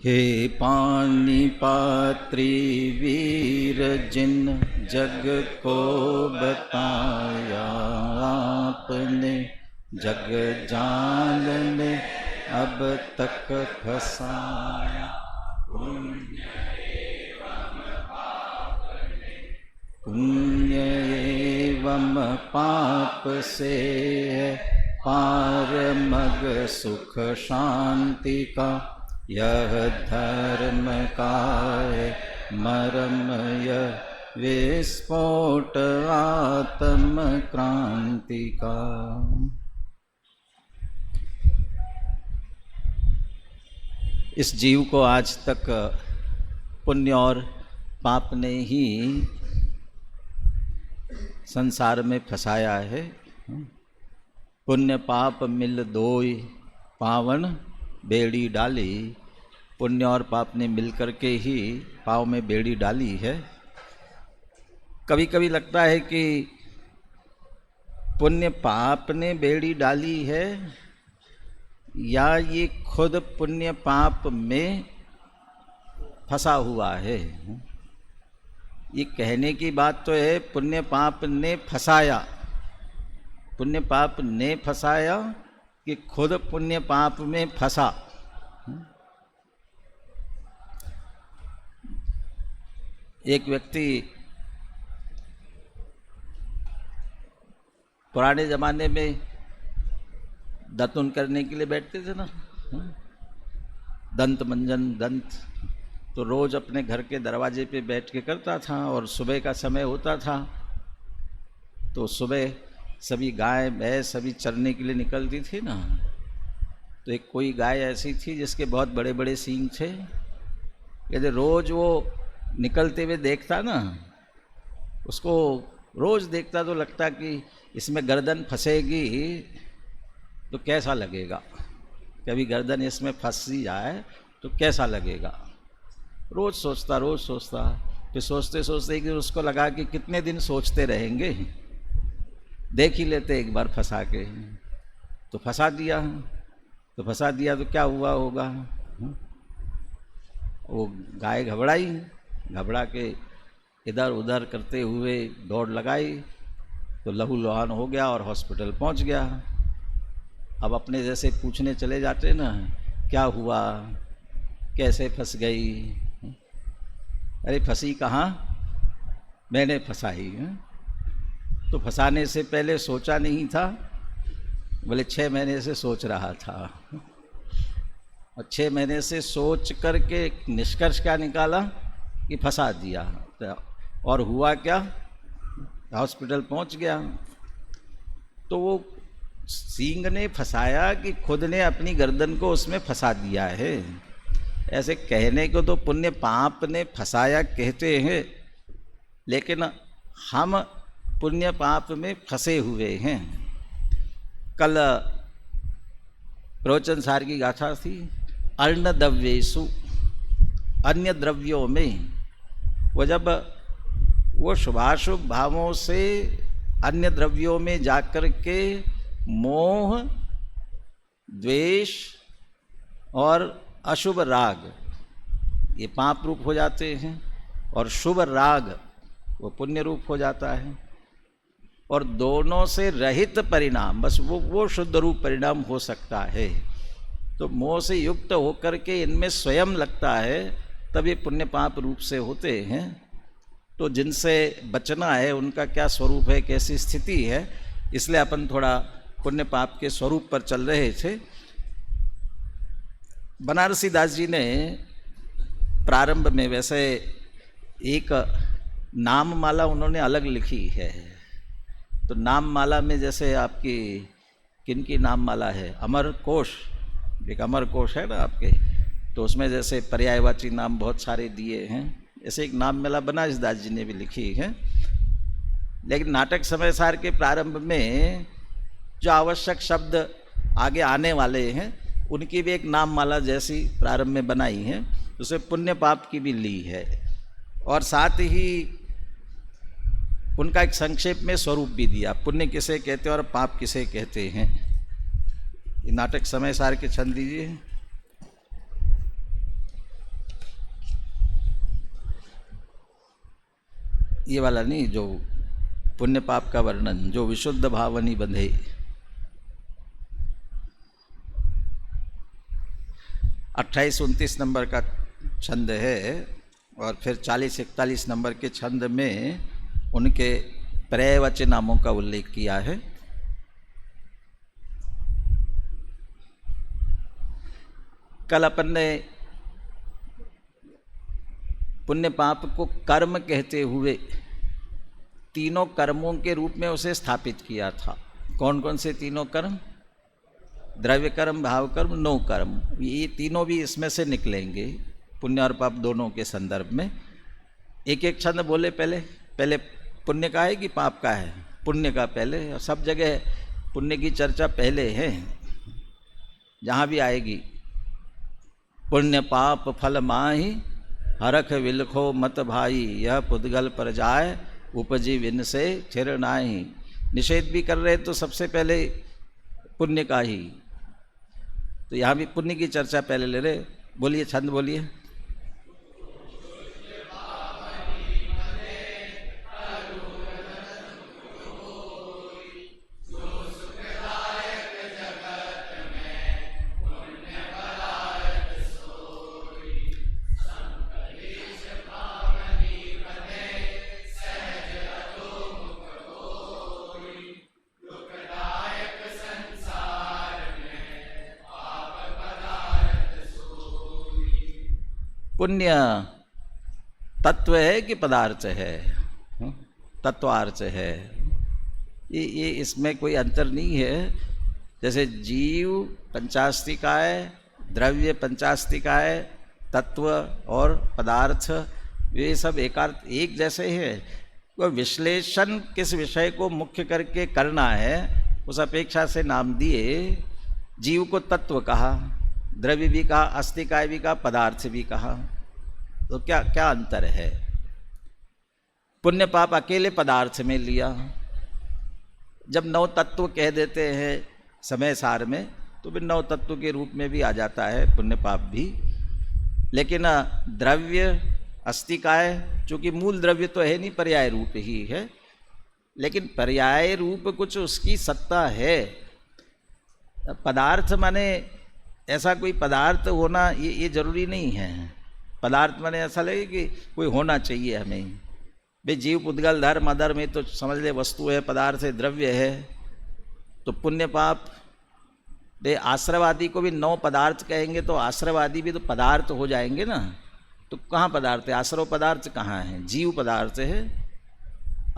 हे पानीपत्री वीर जिन जग को बताया आपने, जग जान में अब तक फसाया। पुण्य एवं पाप से पार मग सुख शांति का, यह धर्म का है मर्म, यह विस्फोट आत्म क्रांति का। इस जीव को आज तक पुण्य और पाप ने ही संसार में फंसाया है। पुण्य पाप मिल दोई पावन बेड़ी डाली। पुण्य और पाप ने मिलकर के ही पाव में बेड़ी डाली है। कभी कभी लगता है कि पुण्य पाप ने बेड़ी डाली है या ये खुद पुण्य पाप में फंसा हुआ है। ये कहने की बात तो है पुण्य पाप ने फंसाया, पुण्य पाप ने फंसाया कि खुद पुण्य पाप में फंसा। एक व्यक्ति पुराने जमाने में दातुन करने के लिए बैठते थे ना, दंत मंजन दंत, तो रोज अपने घर के दरवाजे पे बैठ के करता था। और सुबह का समय होता था तो सुबह सभी गाय भैंस सभी चरने के लिए निकलती थी ना। तो एक कोई गाय ऐसी थी जिसके बहुत बड़े बड़े सींग थे। यदि रोज वो निकलते हुए देखता ना, उसको रोज देखता तो लगता कि इसमें गर्दन फंसेगी तो कैसा लगेगा, कभी गर्दन इसमें फंस जाए तो कैसा लगेगा। रोज सोचता, फिर सोचते सोचते कि उसको लगा कि कितने दिन सोचते रहेंगे, देख ही लेते एक बार फंसा के। तो फंसा दिया तो क्या हुआ होगा। वो गाय घबरा के इधर उधर करते हुए दौड़ लगाई तो लहू लुहान हो गया और हॉस्पिटल पहुंच गया। अब अपने जैसे पूछने चले जाते ना, क्या हुआ, कैसे फंस गई। अरे फंसी कहाँ, मैंने फंसाई। तो फंसाने से पहले सोचा नहीं था, बोले 6 महीने से सोच रहा था। और 6 महीने से सोच करके निष्कर्ष क्या निकाला कि फंसा दिया। और हुआ क्या, हॉस्पिटल पहुंच गया। तो वो सींग ने फंसाया कि खुद ने अपनी गर्दन को उसमें फंसा दिया है। ऐसे कहने को तो पुण्य पाप ने फंसाया कहते हैं, लेकिन हम पुण्य पाप में फंसे हुए हैं। कल प्रवचन सार की गाथा थी, अन्न द्रव्येषु, अन्य द्रव्यों में। वो जब वो शुभाशुभ भावों से अन्य द्रव्यों में जाकर के मोह, द्वेष और अशुभ राग ये पाप रूप हो जाते हैं, और शुभ राग वो पुण्य रूप हो जाता है। और दोनों से रहित परिणाम, बस वो शुद्ध रूप परिणाम हो सकता है। तो मोह से युक्त होकर के इनमें स्वयं लगता है, तब ये पुण्य पाप रूप से होते हैं। तो जिनसे बचना है उनका क्या स्वरूप है, कैसी स्थिति है, इसलिए अपन थोड़ा पुण्य पाप के स्वरूप पर चल रहे थे। बनारसी दास जी ने प्रारंभ में वैसे एक नाम माला उन्होंने अलग लिखी है। तो नाम माला में जैसे आपकी किनकी नाम माला है, अमर कोश, एक अमर कोश है ना आपके, तो उसमें जैसे पर्यायवाची नाम बहुत सारे दिए हैं, ऐसे एक नाम माला बनारस दास जी ने भी लिखी है। लेकिन नाटक समय सार के प्रारंभ में जो आवश्यक शब्द आगे आने वाले हैं उनकी भी एक नाम माला जैसी प्रारंभ में बनाई है, उसे पुण्य पाप की भी ली है। और साथ ही उनका एक संक्षेप में स्वरूप भी दिया, पुण्य किसे कहते हैं और पाप किसे कहते हैं। ये नाटक समय सार के छंद दीजिए। ये वाला नहीं, जो पुण्य पाप का वर्णन, जो विशुद्ध भावनी बंधे। 28-29 नंबर का छंद है, और फिर 40-41 नंबर के छंद में उनके पर्यायवाची नामों का उल्लेख किया है। कल अपन ने पुण्य पाप को कर्म कहते हुए तीनों कर्मों के रूप में उसे स्थापित किया था। कौन कौन से तीनों कर्म? द्रव्य कर्म, भाव कर्म, नो कर्म, ये तीनों भी इसमें से निकलेंगे, पुण्य और पाप दोनों के संदर्भ में। एक एक छंद बोले पहले पुण्य का है कि पाप का है? पुण्य का पहले। और सब जगह पुण्य की चर्चा पहले है, जहाँ भी आएगी। पुण्य पाप फल माही, हरख विलखो मत भाई, यह पुद्गल पर जाए, उपजी विन से छिर नाहि। निषेध भी कर रहे तो सबसे पहले पुण्य का ही, तो यहाँ भी पुण्य की चर्चा पहले ले रहे। बोलिए, छंद बोलिए। पुण्य तत्व है कि पदार्थ है? तत्वार्थ है। ये इसमें कोई अंतर नहीं है। जैसे जीव पंचास्तिकाय, द्रव्य पंचास्तिकाय, तत्व और पदार्थ ये सब एक जैसे हैं। तो विश्लेषण किस विषय को मुख्य करके करना है, उस अपेक्षा से नाम दिए। जीव को तत्व कहा, द्रव्य भी कहा, अस्तिकाय भी कहा, पदार्थ भी कहा। तो क्या क्या अंतर है? पुण्य पाप अकेले पदार्थ में लिया। जब नौ तत्व कह देते हैं समय सार में, तो फिर नौ तत्व के रूप में भी आ जाता है पुण्य पाप भी। लेकिन द्रव्य अस्तिकाय, चूँकि मूल द्रव्य तो है नहीं, पर्याय रूप ही है, लेकिन पर्याय रूप कुछ उसकी सत्ता है। पदार्थ माने ऐसा कोई पदार्थ होना ये जरूरी नहीं है। पदार्थ माने ऐसा लगे कि कोई होना चाहिए हमें। भाई जीव पुद्गल धर्म अधर्म में तो समझ ले वस्तु है, पदार्थ है, द्रव्य है। तो पुण्य पाप बे आश्रयवादी को भी नौ पदार्थ कहेंगे तो आश्रयवादी भी तो पदार्थ हो जाएंगे ना। तो कहाँ पदार्थ है? आश्रव पदार्थ कहाँ है? जीव पदार्थ है,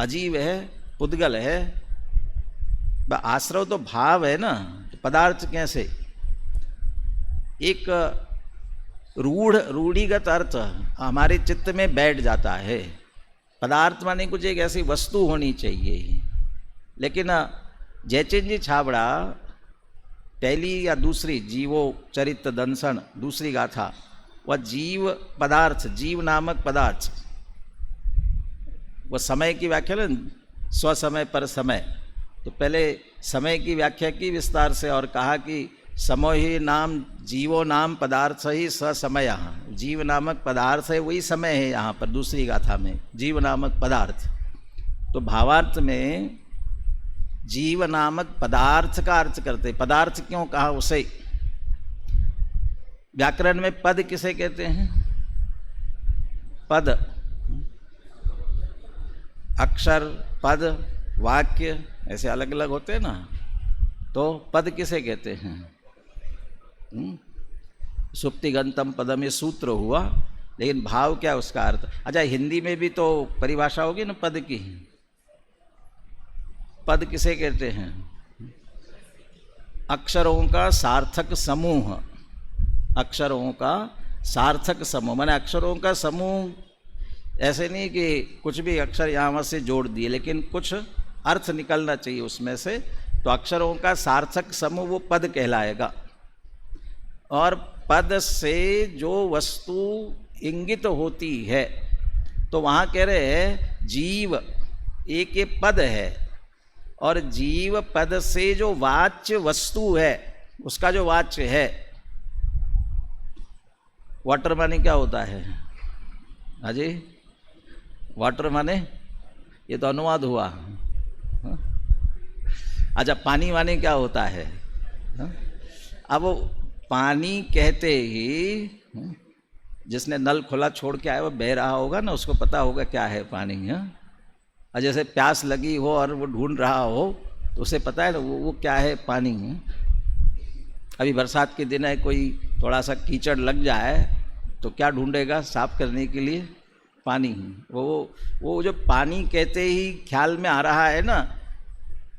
अजीव है, पुद्गल है। आश्रव तो भाव है ना, तो पदार्थ कैसे? एक रूढ़िगत अर्थ हमारे चित्त में बैठ जाता है। पदार्थ माने कुछ एक ऐसी वस्तु होनी चाहिए। लेकिन जयचंद जी छाबड़ा पहली या दूसरी जीवो चरित्र दंसन दूसरी गाथा, वह जीव पदार्थ, जीव नामक पदार्थ, वह समय की व्याख्या ना, स्वसमय पर समय। तो पहले समय की व्याख्या की विस्तार से और कहा कि समो ही नाम जीवो नाम पदार्थ ही ससमय। जीव नामक पदार्थ है, वही समय है यहाँ पर दूसरी गाथा में, जीव नामक पदार्थ। तो भावार्थ में जीव नामक पदार्थ का अर्थ करते। पदार्थ क्यों कहा उसे? व्याकरण में पद किसे कहते हैं? पद, अक्षर, पद, वाक्य ऐसे अलग अलग होते हैं ना। तो पद किसे कहते हैं? सुप्तिगंतम पदम, ये सूत्र हुआ। लेकिन भाव क्या उसका अर्थ? अच्छा, हिंदी में भी तो परिभाषा होगी ना पद की। पद किसे कहते हैं? अक्षरों का सार्थक समूह। अक्षरों का सार्थक समूह माने अक्षरों का समूह। ऐसे नहीं कि कुछ भी अक्षर यहाँ से जोड़ दिए, लेकिन कुछ अर्थ निकलना चाहिए उसमें से। तो अक्षरों का सार्थक समूह वो पद कहलाएगा। और पद से जो वस्तु इंगित होती है, तो वहाँ कह रहे हैं जीव एक पद है, और जीव पद से जो वाच्य वस्तु है, उसका जो वाच्य है। वाटर माने क्या होता है? हाँ जी, वाटर माने ये तो अनुवाद हुआ। हाँ? अच्छा, पानी वानी क्या होता है? हाँ? अब वो पानी कहते ही जिसने नल खुला छोड़ के आया वो बह रहा होगा ना, उसको पता होगा क्या है पानी। हाँ? और जैसे प्यास लगी हो और वो ढूंढ रहा हो तो उसे पता है ना वो क्या है, पानी है। अभी बरसात के दिन है, कोई थोड़ा सा कीचड़ लग जाए तो क्या ढूंढेगा साफ करने के लिए? पानी। वो जो पानी कहते ही ख्याल में आ रहा है ना,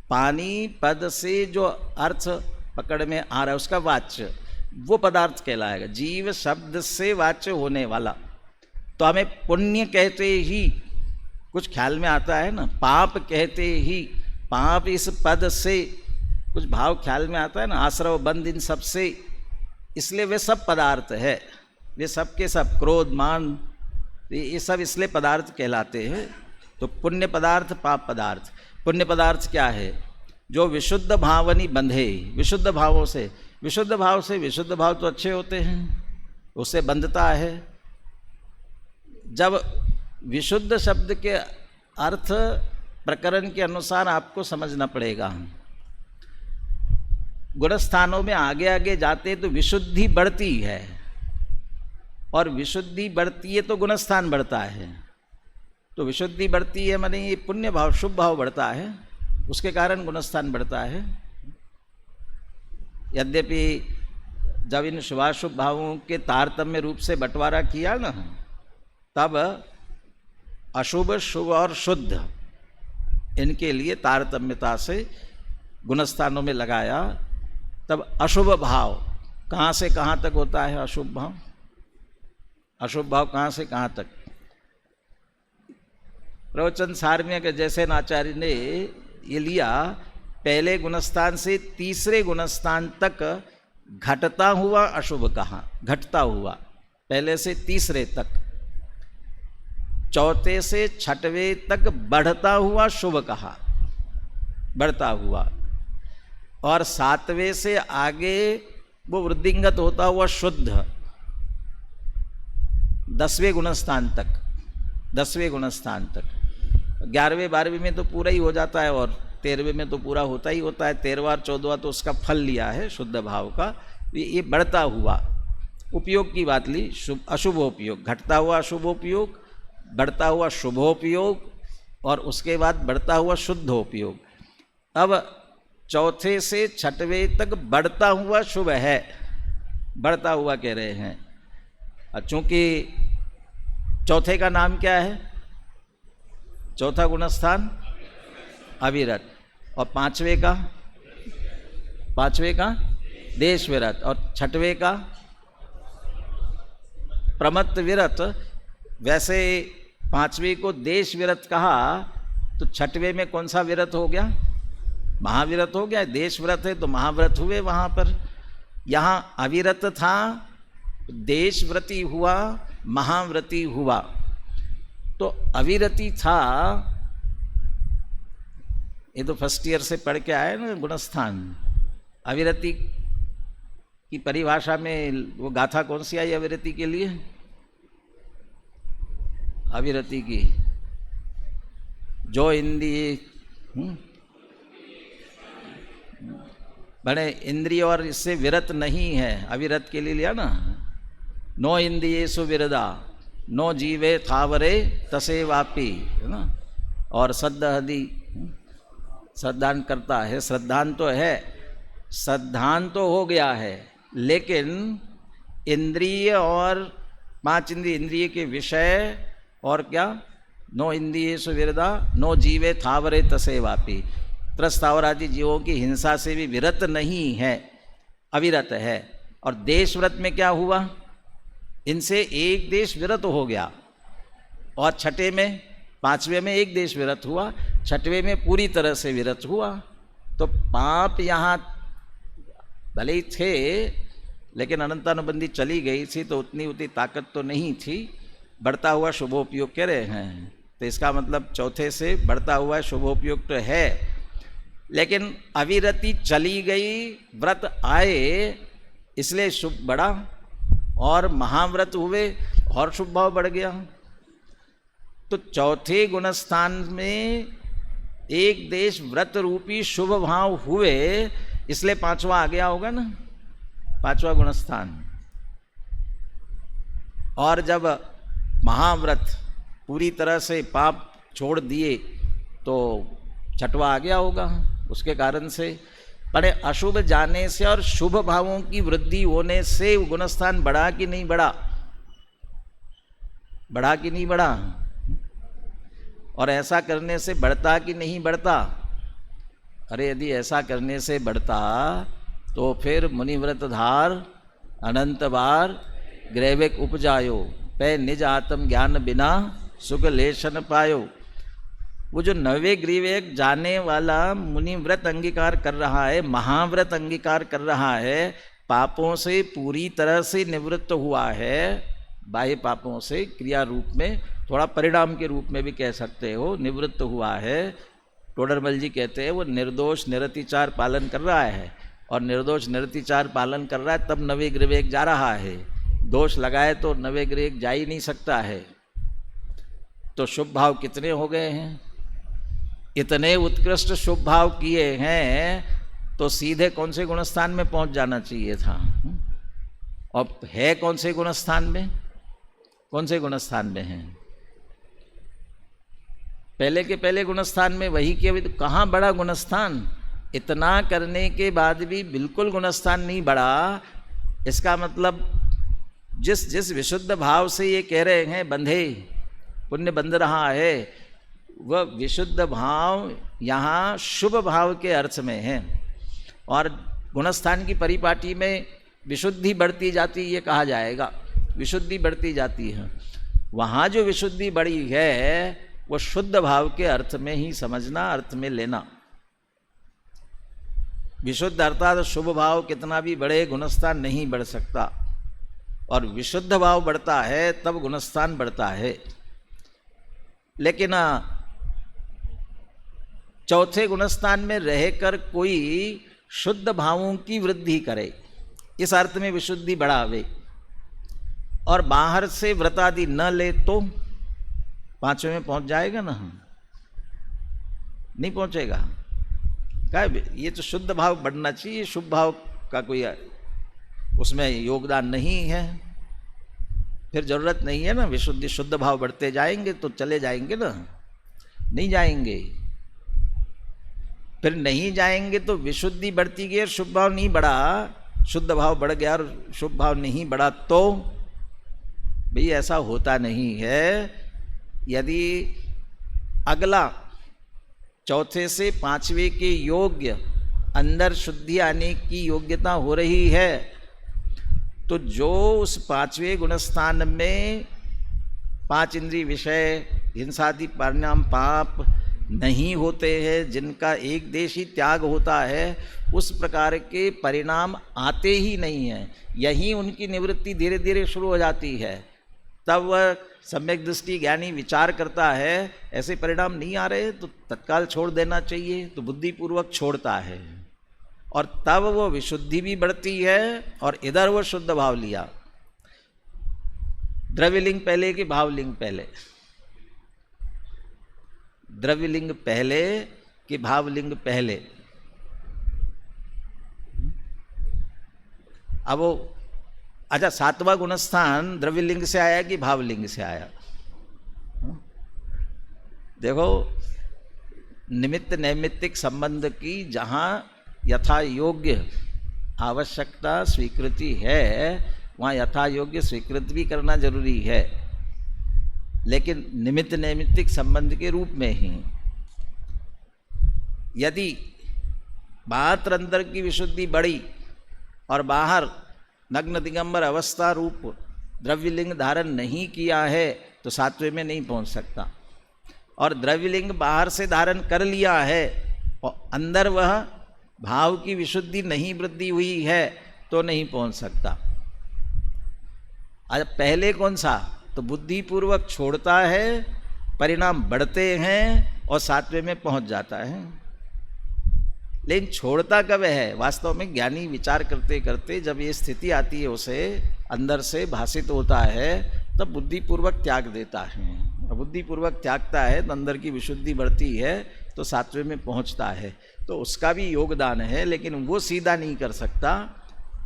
पानी पद से जो अर्थ पकड़ में आ रहा है उसका वाच्य वो पदार्थ कहलाएगा। जीव शब्द से वाच्य होने वाला। तो हमें पुण्य कहते ही कुछ ख्याल में आता है ना, पाप कहते ही पाप इस पद से कुछ भाव ख्याल में आता है ना, आश्रव बंध इन सब से, इसलिए वे सब पदार्थ है। वे सब के सब क्रोध मान ये सब इसलिए पदार्थ कहलाते हैं। तो पुण्य पदार्थ पाप पदार्थ। पुण्य पदार्थ क्या है? जो विशुद्ध भावनी बंधे, विशुद्ध भावों से, विशुद्ध भाव से, विशुद्ध भाव तो अच्छे होते हैं, उससे बंधता है। जब विशुद्ध शब्द के अर्थ प्रकरण के अनुसार आपको समझना पड़ेगा। गुणस्थानों में आगे आगे जाते तो विशुद्धि बढ़ती है, और विशुद्धि बढ़ती है तो गुणस्थान बढ़ता है। तो विशुद्धि बढ़ती है माने ये पुण्य भाव शुभ भाव बढ़ता है, उसके कारण गुणस्थान बढ़ता है। यद्यपि जब इन शुभाशुभ भावों के तारतम्य रूप से बंटवारा किया ना, तब अशुभ शुभ और शुद्ध इनके लिए तारतम्यता से गुणस्थानों में लगाया। तब अशुभ भाव कहाँ से कहाँ तक होता है? अशुभ भाव, अशुभ भाव कहाँ से कहाँ तक? प्रवचन सार में जैसे आचार्य ने ये लिया, पहले गुणस्थान से तीसरे गुणस्थान तक घटता हुआ अशुभ कहा, घटता हुआ पहले से तीसरे तक, चौथे से छठवें तक बढ़ता हुआ शुभ कहा, बढ़ता हुआ, और सातवें से आगे वो वृद्धिंगत होता हुआ शुद्ध, 10वें गुणस्थान तक, 10वें गुणस्थान तक। 11वें 12वें में तो पूरा ही हो जाता है, और 13वें में तो पूरा होता ही होता है। 13वां और 14वां तो उसका फल लिया है शुद्ध भाव का। ये बढ़ता हुआ उपयोग की बात ली, अशुभोपयोग, घटता हुआ अशुभोपयोग, बढ़ता हुआ शुभोपयोग, और उसके बाद बढ़ता हुआ शुद्धोपयोग। अब चौथे से छठवें तक बढ़ता हुआ शुभ है, बढ़ता हुआ कह रहे हैं। चूंकि चौथे का नाम क्या है? चौथा गुणस्थान अविरत, और पांचवें का देश विरत, और छठवें का प्रमत्त विरत। वैसे पांचवें को देश विरत कहा तो छठवें में कौन सा विरत हो गया? महाविरत हो गया। देश व्रत है तो महाव्रत हुए वहां पर। यहाँ अविरत था, देश व्रती हुआ, महाव्रती हुआ। तो अविरति था, ये तो फर्स्ट ईयर से पढ़ के आए ना गुणस्थान। अविरति की परिभाषा में वो गाथा कौन सी आई अविरति के लिए? अविरति की जो इंद्रिय बड़े इंद्रिय और इससे विरत नहीं है, अविरत के लिए लिया ना। नो इंद्रियेषु विरदा नो जीवे थावरे तसे वापी, है ना। और सद्धहदि श्रद्धान करता है, श्रद्धान तो है, श्रद्धान तो हो गया है, लेकिन इंद्रिय और 5 इंद्रिय के विषय और क्या? नो इंद्रियेषु विरदा नो जीवे थावरे तसे वापी, त्रस्तावर आदि जीवों की हिंसा से भी विरत नहीं है, अविरत है। और देश व्रत में क्या हुआ? इनसे एक देश विरत हो गया, और छठे में 5वें में एक देश विरत हुआ, छठवें में पूरी तरह से विरत हुआ। तो पाप यहाँ भले ही थे, लेकिन अनंतानुबंधी चली गई थी तो उतनी ताकत तो नहीं थी। बढ़ता हुआ शुभोपयोग कह रहे हैं, तो इसका मतलब चौथे से बढ़ता हुआ शुभोपयोग तो है, लेकिन अविरति चली गई, व्रत आए, इसलिए शुभ बढ़ा, और महाव्रत हुए और शुभ भाव बढ़ गया। तो चौथे गुणस्थान में एक देश व्रत रूपी शुभ भाव हुए, इसलिए पांचवा आ गया होगा ना, पांचवा गुणस्थान। और जब महाव्रत पूरी तरह से पाप छोड़ दिए तो छठवा आ गया होगा उसके कारण से। पर अशुभ जाने से और शुभ भावों की वृद्धि होने से गुणस्थान बढ़ा कि नहीं बढ़ा, बढ़ा कि नहीं बढ़ा, और ऐसा करने से बढ़ता कि नहीं बढ़ता। अरे यदि ऐसा करने से बढ़ता तो फिर मुनिव्रत धार अनंत बार ग्रैविक उपजायो, पै निज आत्म ज्ञान बिना सुख लेशन पायो। वो जो नवे ग्रीवेक जाने वाला मुनिव्रत अंगीकार कर रहा है, महाव्रत अंगीकार कर रहा है, पापों से पूरी तरह से निवृत्त हुआ है, बाह्य पापों से क्रिया रूप में, थोड़ा परिणाम के रूप में भी कह सकते हो, निवृत्त हुआ है। टोडरमल जी कहते हैं वो निर्दोष निरतिचार पालन कर रहा है, और निर्दोष निरतिचार पालन कर रहा है तब नवे ग्रीवेक जा रहा है। दोष लगाए तो नवे ग्रीवेक जा ही नहीं सकता है। तो शुभ भाव कितने हो गए हैं, इतने उत्कृष्ट शुभ भाव किए हैं तो सीधे कौन से गुणस्थान में पहुंच जाना चाहिए था। और है कौन से गुणस्थान में, कौन से गुणस्थान में है, पहले के पहले गुणस्थान में वही कि अभी तो कहाँ बड़ा गुणस्थान, इतना करने के बाद भी बिल्कुल गुणस्थान नहीं बढ़ा। इसका मतलब जिस जिस विशुद्ध भाव से ये कह रहे हैं बंधे पुण्य बंध रहा है, वह विशुद्ध भाव यहाँ शुभ भाव के अर्थ में है। और गुणस्थान की परिपाटी में विशुद्धि बढ़ती जाती, ये कहा जाएगा विशुद्धि बढ़ती जाती है। वहाँ जो विशुद्धि बढ़ी है वो शुद्ध भाव के अर्थ में ही समझना, अर्थ में लेना। विशुद्ध अर्थात शुभ भाव कितना भी बढ़े गुणस्थान नहीं बढ़ सकता, और विशुद्ध भाव बढ़ता है तब गुणस्थान बढ़ता है। लेकिन चौथे गुणस्थान में रहकर कोई शुद्ध भावों की वृद्धि करे, इस अर्थ में विशुद्धि बढ़ावे, और बाहर से व्रत आदि न ले तो पांचवें में पहुंच जाएगा ना, नहीं पहुंचेगा। क्या ये तो शुद्ध भाव बढ़ना चाहिए, शुभ भाव का कोई उसमें योगदान नहीं है, फिर जरूरत नहीं है ना। विशुद्धि शुद्ध भाव बढ़ते जाएंगे तो चले जाएंगे ना, नहीं जाएंगे। फिर नहीं जाएंगे तो विशुद्धि बढ़ती गई और शुभ भाव नहीं बढ़ा, शुद्ध भाव बढ़ गया और शुभ भाव नहीं बढ़ा, तो भाई ऐसा होता नहीं है। यदि अगला चौथे से पांचवे के योग्य अंदर शुद्धि आने की योग्यता हो रही है, तो जो उस पांचवें गुणस्थान में पांच इंद्रिय विषय हिंसादि परिणाम पाप नहीं होते हैं, जिनका एक देश ही त्याग होता है, उस प्रकार के परिणाम आते ही नहीं हैं। यहीं उनकी निवृत्ति धीरे धीरे शुरू हो जाती है। तब वह सम्यक दृष्टि ज्ञानी विचार करता है ऐसे परिणाम नहीं आ रहे तो तत्काल छोड़ देना चाहिए, तो बुद्धिपूर्वक छोड़ता है, और तब वो विशुद्धि भी बढ़ती है और इधर वो शुद्ध भाव लिया। द्रव्यलिंग पहले कि भावलिंग पहले, द्रव्यलिंग पहले कि भावलिंग पहले। अब वो अच्छा सातवां गुणस्थान द्रव्यलिंग से आया कि भावलिंग से आया? देखो निमित्त नैमित्तिक संबंध की जहाँ यथा योग्य आवश्यकता स्वीकृति है वहाँ यथा योग्य स्वीकृत भी करना जरूरी है, लेकिन निमित्त नैमित्तिक संबंध के रूप में ही। यदि मात्र अंदर की विशुद्धि बढ़ी और बाहर नग्न दिगंबर अवस्था रूप द्रव्यलिंग धारण नहीं किया है तो सातवें में नहीं पहुंच सकता, और द्रव्यलिंग बाहर से धारण कर लिया है और अंदर वह भाव की विशुद्धि नहीं वृद्धि हुई है तो नहीं पहुंच सकता। आज पहले कौन सा, तो बुद्धिपूर्वक छोड़ता है, परिणाम बढ़ते हैं और सातवें में पहुंच जाता है। लेकिन छोड़ता कब है? वास्तव में ज्ञानी विचार करते करते जब ये स्थिति आती है, उसे अंदर से भाषित होता है, तब बुद्धिपूर्वक त्याग देता है और बुद्धिपूर्वक त्यागता है तो अंदर की विशुद्धि बढ़ती है, तो सात्विक में पहुंचता है, तो उसका भी योगदान है। लेकिन वो सीधा नहीं कर सकता।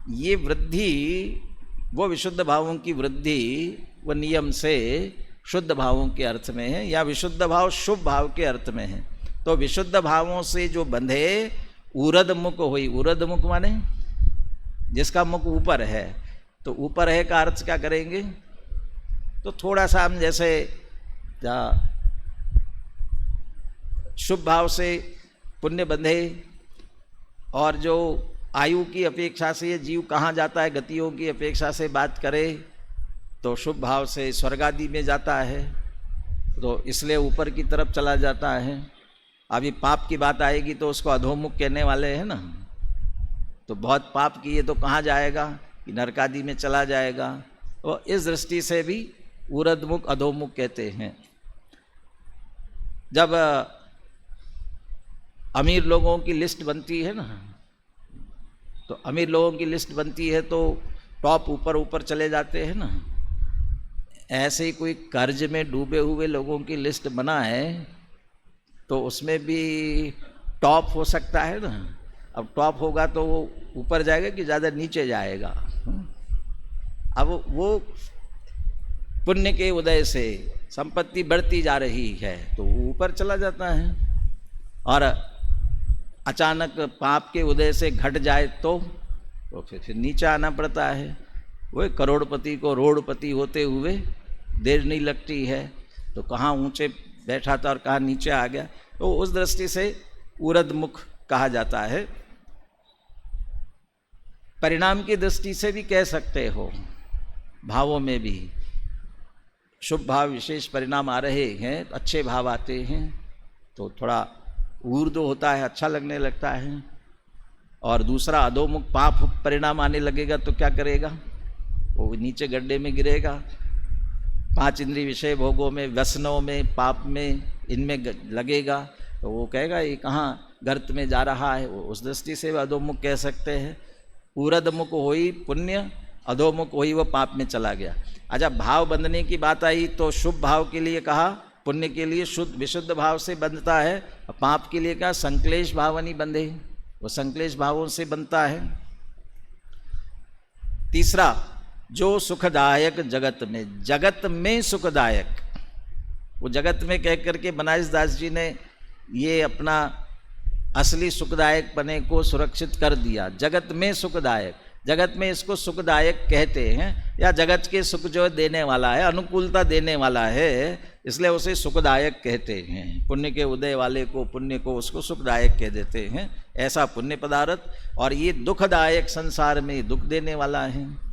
ये वृद्धि, वो विशुद्ध भावों की वृद्धि वो नियम से शुद्ध भावों के अर्थ में है, या विशुद्ध भाव शुभ भाव के अर्थ में है। तो विशुद्ध भावों से जो बंधे उरद मुख हुई, उरद मुख माने जिसका मुख ऊपर है, तो ऊपर है का अर्थ क्या करेंगे? तो थोड़ा सा हम जैसे शुभ भाव से पुण्य बंधे, और जो आयु की अपेक्षा से ये जीव कहाँ जाता है, गतियों की अपेक्षा से बात करे तो शुभ भाव से स्वर्ग आदि में जाता है, तो इसलिए ऊपर की तरफ चला जाता है। अभी पाप की बात आएगी तो उसको अधोमुख कहने वाले हैं ना, तो बहुत पाप किए तो कहाँ जाएगा, कि नरक आदि में चला जाएगा। तो इस दृष्टि से भी ऊर्ध्वमुख अधोमुख कहते हैं। जब अमीर लोगों की लिस्ट बनती है ना, तो अमीर लोगों की लिस्ट बनती है तो टॉप ऊपर ऊपर चले जाते हैं ना, ऐसे ही कोई कर्ज में डूबे हुए लोगों की लिस्ट बना है तो उसमें भी टॉप हो सकता है ना। अब टॉप होगा तो वो ऊपर जाएगा कि ज़्यादा नीचे जाएगा। अब वो पुण्य के उदय से संपत्ति बढ़ती जा रही है तो ऊपर चला जाता है, और अचानक पाप के उदय से घट जाए तो फिर नीचे आना पड़ता है। वो करोड़पति को रोड़पति होते हुए देर नहीं लगती है, तो कहाँ ऊंचे बैठा था और कहाँ नीचे आ गया। तो उस दृष्टि से ऊर्ध्वमुख कहा जाता है। परिणाम की दृष्टि से भी कह सकते हो, भावों में भी शुभ भाव विशेष परिणाम आ रहे हैं, अच्छे भाव आते हैं तो थोड़ा ऊर्ध्व होता है, अच्छा लगने लगता है। और दूसरा अधोमुख पाप परिणाम आने लगेगा तो क्या करेगा, वो नीचे गड्ढे में गिरेगा। 5 इंद्रिय विषय भोगों में, व्यसनों में, पाप में, इनमें लगेगा तो वो कहेगा ये कहाँ गर्त में जा रहा है। वो उस दृष्टि से अधोमुख कह सकते हैं। ऊर्ध्वमुख हुई पुण्य, अधोमुख हुई वो पाप में चला गया। अच्छा, भाव बंधने की बात आई तो शुभ भाव के लिए कहा, पुण्य के लिए शुद्ध विशुद्ध भाव से बंधता है, और पाप के लिए क्या संक्लेश भाव नहीं बंधे, वो संक्लेश भावों से बनता है। तीसरा, जो सुखदायक जगत में सुखदायक, वो जगत में कह करके बनारस दास जी ने ये अपना असली सुखदायक पने को सुरक्षित कर दिया। जगत में सुखदायक, जगत में इसको सुखदायक कहते हैं, या जगत के सुख जो देने वाला है, अनुकूलता देने वाला है, इसलिए उसे सुखदायक कहते हैं। पुण्य के उदय वाले को, पुण्य को, उसको सुखदायक कह देते हैं, ऐसा पुण्य पदार्थ। और ये दुखदायक, संसार में दुख देने वाला है।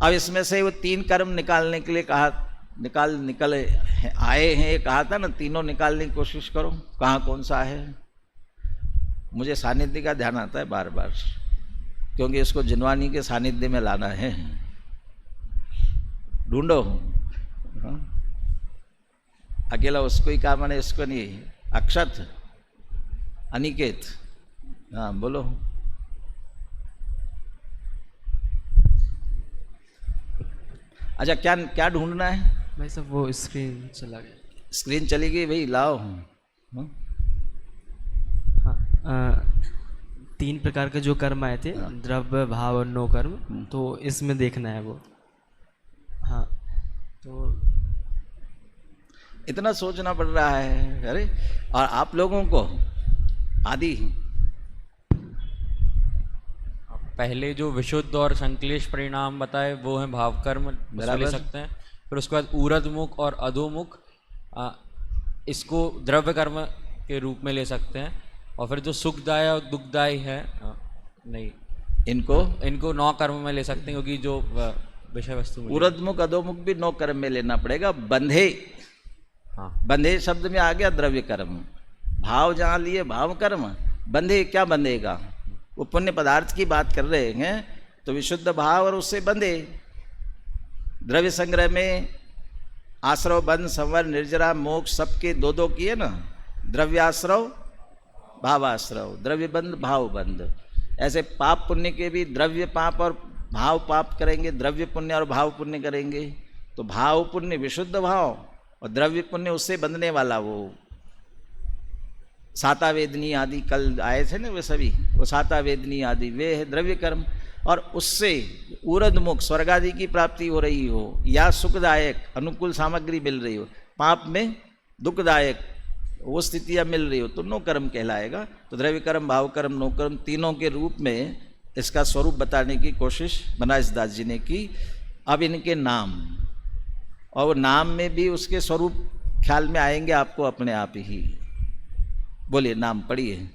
अब इसमें से वो 3 कर्म निकालने के लिए कहा, निकल आए हैं, ये कहा था ना, तीनों निकालने की कोशिश करो, कहाँ कौन सा है। मुझे सानिध्य का ध्यान आता है बार बार, क्योंकि इसको जिनवानी के सानिध्य में लाना है। ढूंढो, अकेला उसको ही काम है, इसको नहीं। अक्षत, अनिकेत, हाँ बोलो। अच्छा, क्या क्या ढूंढना है भाई साहब? वो स्क्रीन चला गया। स्क्रीन चली गई भाई, लाओ। हाँ, 3 प्रकार के जो कर्म आए थे, द्रव्य, भाव और नो कर्म, तो इसमें देखना है वो। हाँ, तो इतना सोचना पड़ रहा है। अरे, और आप लोगों को आदि पहले जो विशुद्ध और संक्लेश परिणाम बताए वो हैं भाव कर्म, ले सकते हैं। फिर उसके बाद ऊर्ध्वमुख और अधोमुख, इसको द्रव्य कर्म के रूप में ले सकते हैं। और फिर जो सुखदायी और दुखदायी है, नहीं, इनको 9 कर्म में ले सकते हैं, क्योंकि जो विषय वस्तु ऊर्ध्वमुख अधोमुख भी 9 कर्म में लेना पड़ेगा। बंधे, हाँ, बंधे शब्द में आ गया द्रव्य कर्म। भाव जहाँ लिए भाव कर्म, बंधे क्या बंधेगा, वो पुण्य पदार्थ की बात कर रहे हैं तो विशुद्ध भाव और उससे बंधे। द्रव्य संग्रह में आश्रव, बंध, संवर, निर्जरा, मोक्ष सबके 2-2 किए ना। द्रव्याश्रव, भावाश्रव, द्रव्य बंध, भाव बंध। ऐसे पाप पुण्य के भी द्रव्य पाप और भाव पाप करेंगे, द्रव्य पुण्य और भाव पुण्य करेंगे। तो भाव पुण्य विशुद्ध भाव, और द्रव्य पुण्य उससे बंधने वाला, वो साता वेदनी आदि कल आए थे ना, वे सभी वो साता वेदनी आदि वे है द्रव्य कर्म। और उससे ऊर्ध्वमुख स्वर्ग आदि की प्राप्ति हो रही हो या सुखदायक अनुकूल सामग्री मिल रही हो, पाप में दुखदायक वो स्थितियाँ मिल रही हो, तो नो कर्म कहलाएगा। तो द्रव्य कर्म, भाव कर्म, नो कर्म तीनों के रूप में इसका स्वरूप बताने की कोशिश बनारस दास जी ने की। अब इनके नाम, और नाम में भी उसके स्वरूप ख्याल में आएंगे आपको अपने आप ही। बोलिए, नाम पढ़िए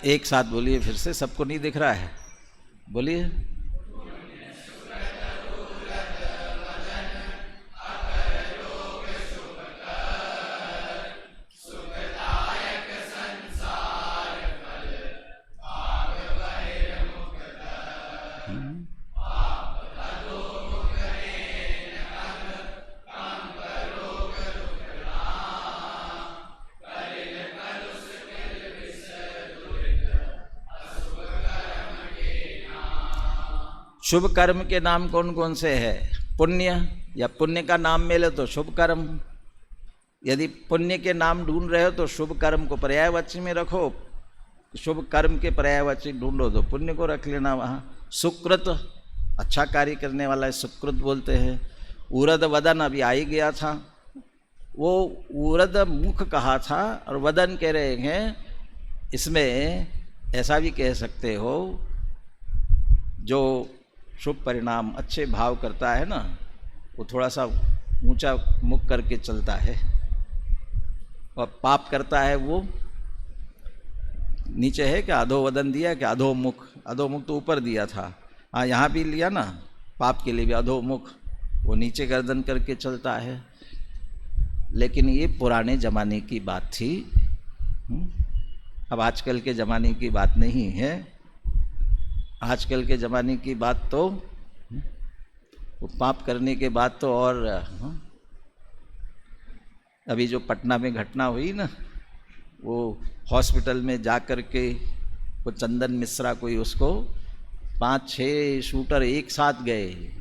एक साथ, बोलिए फिर से, सबको नहीं दिख रहा है, बोलिए। शुभ कर्म के नाम कौन कौन से है? पुण्य, या पुण्य का नाम मिले तो शुभ कर्म। यदि पुण्य के नाम ढूंढ रहे हो तो शुभ कर्म को पर्यायवाची में रखो, शुभ कर्म के पर्यायवाची ढूंढो तो पुण्य को रख लेना वहाँ। सुकृत, अच्छा कार्य करने वाला है, सुकृत बोलते हैं। उरद वदन अभी आ ही गया था, वो उरद मुख कहा था और वदन कह रहे हैं। इसमें ऐसा भी कह सकते हो, जो शुभ परिणाम अच्छे भाव करता है ना, वो थोड़ा सा ऊंचा मुख करके चलता है, और पाप करता है वो नीचे है। क्या अधोवदन दिया, क्या अधोमुख? अधोमुख तो ऊपर दिया था, हाँ यहाँ भी लिया ना, पाप के लिए भी अधोमुख, वो नीचे गर्दन करके चलता है। लेकिन ये पुराने ज़माने की बात थी, अब आजकल के ज़माने की बात नहीं है। आजकल के ज़माने की बात तो वो पाप करने के बाद तो, और अभी जो पटना में घटना हुई ना, वो हॉस्पिटल में जा कर के वो चंदन मिश्रा कोई, उसको 5-6 शूटर एक साथ गए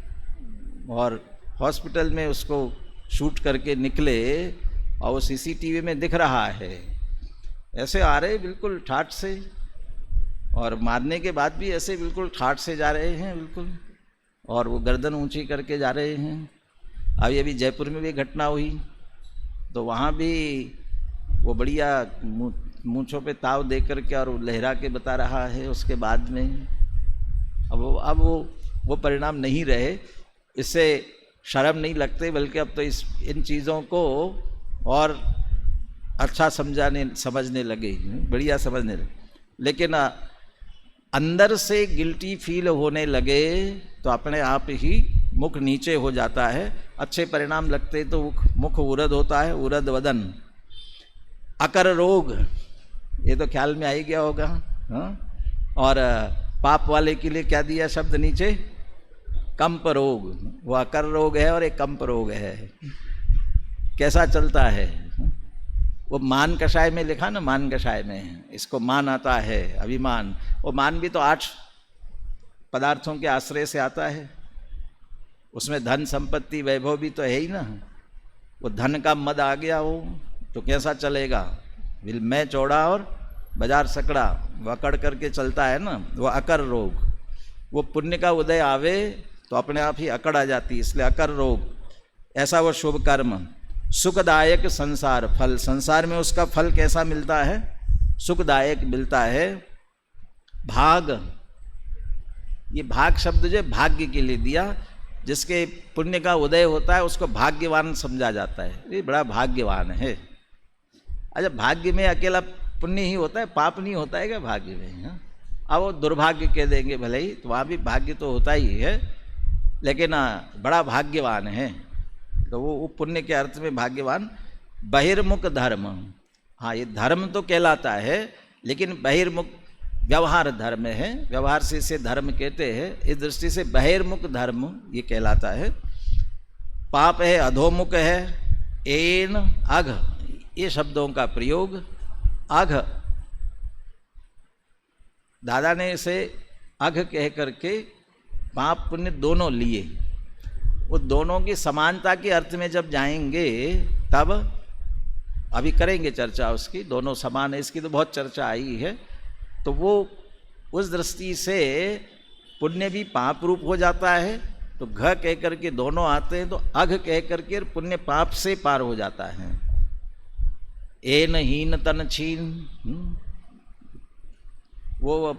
और हॉस्पिटल में उसको शूट करके निकले, और वो सीसीटीवी में दिख रहा है। ऐसे आ रहे बिल्कुल ठाठ से, और मारने के बाद भी ऐसे बिल्कुल ठाठ से जा रहे हैं बिल्कुल, और वो गर्दन ऊंची करके जा रहे हैं। अभी जयपुर में भी घटना हुई, तो वहाँ भी वो बढ़िया मूँछों पे ताव दे करके और लहरा के बता रहा है। उसके बाद में अब वो परिणाम नहीं रहे, इससे शर्म नहीं लगते, बल्कि अब तो इन चीज़ों को और अच्छा समझने लगे, बढ़िया समझने लगे। लेकिन अंदर से गिल्टी फील होने लगे तो अपने आप ही मुख नीचे हो जाता है। अच्छे परिणाम लगते तो मुख उरद होता है, उरद वदन। अकर रोग, ये तो ख्याल में आ ही गया होगा, हाँ? और पाप वाले के लिए क्या दिया शब्द नीचे? कंप रोग। वो अकर रोग है और एक कंप रोग है। कैसा चलता है? वो मान कषाय में लिखा ना, मान कषाय में इसको मान आता है, अभिमान। वो मान भी तो 8 पदार्थों के आश्रय से आता है, उसमें धन संपत्ति वैभव भी तो है ही ना। वो धन का मद आ गया हो तो कैसा चलेगा? बिल में चौड़ा और बाजार सकड़ा, वो अकड़ करके चलता है ना, वो अकर रोग। वो पुण्य का उदय आवे तो अपने आप ही अकड़ आ जाती, इसलिए अकर रोग। ऐसा वो शुभ कर्म। सुखदायक संसार फल, संसार में उसका फल कैसा मिलता है? सुखदायक मिलता है। भाग, ये भाग शब्द जो भाग्य के लिए दिया, जिसके पुण्य का उदय होता है उसको भाग्यवान समझा जाता है, ये बड़ा भाग्यवान है। अच्छा, भाग्य में अकेला पुण्य ही होता है, पाप नहीं होता है क्या भाग्य में? हाँ? अब वो दुर्भाग्य कह देंगे भले ही, तो वहाँ भी भाग्य तो होता ही है, लेकिन बड़ा भाग्यवान है। तो वो पुण्य के अर्थ में भाग्यवान। बहिर्मुख धर्म, हाँ ये धर्म तो कहलाता है, लेकिन बहिर्मुख व्यवहार धर्म है, व्यवहार से इसे धर्म कहते हैं। इस दृष्टि से बहिर्मुख धर्म ये कहलाता है। पाप है, अधोमुख है। एन अघ, ये शब्दों का प्रयोग। अघ, दादा ने इसे अघ कह करके पाप पुण्य दोनों लिए। वो दोनों की समानता के अर्थ में जब जाएंगे तब, अभी करेंगे चर्चा उसकी, दोनों समान है इसकी तो बहुत चर्चा आई है, तो वो उस दृष्टि से पुण्य भी पाप रूप हो जाता है, तो घ कह करके दोनों आते हैं तो अघ कह करके पुण्य पाप से पार हो जाता है। एन हीन तन छीन, वो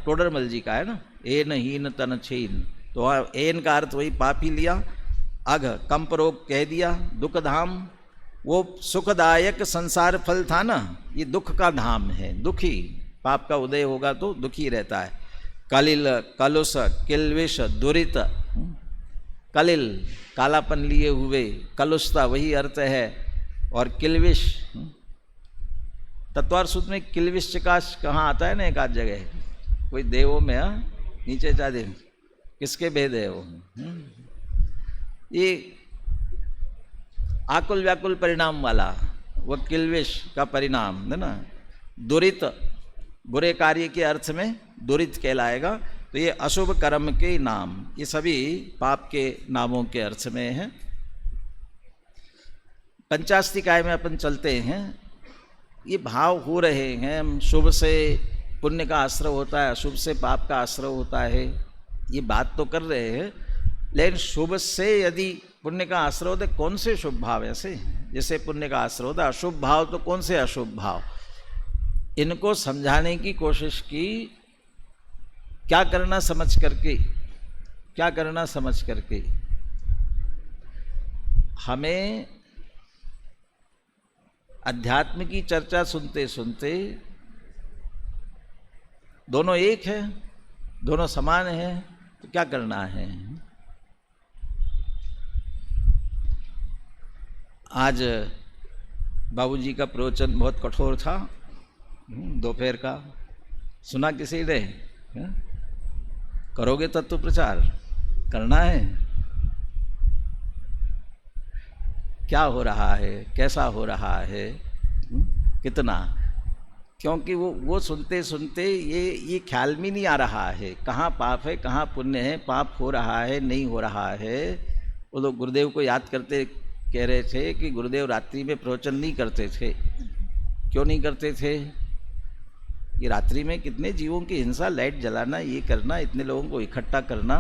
टोडरमल जी का है ना, एन हीन तन छीन, तो एन का अर्थ वही पाप ही लिया, अघ कंपरोग कह दिया, दुख धाम, वो सुखदायक संसार फल था ना, ये दुख का धाम है, दुखी, पाप का उदय होगा तो दुखी रहता है। कलिल कलुष किलविष दुरित, कलिल कालापन लिए हुए, कलुषता वही अर्थ है, और किलविष, तत्वार सूत्र में किलविष चिकाश कहाँ आता है ना, एक आध जगह कोई देवों में, नीचे चाहे किसके भेद है वो, ये आकुल व्याकुल परिणाम वाला, वो किलविष का परिणाम है ना। दुरित बुरे कार्य के अर्थ में दुरित कहलाएगा, तो ये अशुभ कर्म के नाम, ये सभी पाप के नामों के अर्थ में है। पंचास्तिकाय में अपन चलते हैं, ये भाव हो रहे हैं, शुभ से पुण्य का आश्रय होता है, अशुभ से पाप का आश्रय होता है, ये बात तो कर रहे हैं, लेकिन शुभ से यदि पुण्य का आश्रय होता है, कौन से शुभ भाव ऐसे, जैसे पुण्य का आश्रय होता है, अशुभ भाव तो कौन से अशुभ भाव, इनको समझाने की कोशिश की, क्या करना समझ करके, क्या करना समझ करके। हमें अध्यात्म की चर्चा सुनते सुनते, दोनों एक है, दोनों समान है, तो क्या करना है। आज बाबूजी का प्रवचन बहुत कठोर था, दोपहर का, सुना किसी ने, करोगे तत्व प्रचार, करना है, क्या हो रहा है, कैसा हो रहा है, कितना, क्योंकि वो सुनते सुनते ये ख्याल में नहीं आ रहा है कहाँ पाप है कहाँ पुण्य है, पाप हो रहा है नहीं हो रहा है। वो लोग गुरुदेव को याद करते कह रहे थे कि गुरुदेव रात्रि में प्रवचन नहीं करते थे, क्यों नहीं करते थे, ये रात्रि में कितने जीवों की हिंसा, लाइट जलाना, ये करना, इतने लोगों को इकट्ठा करना,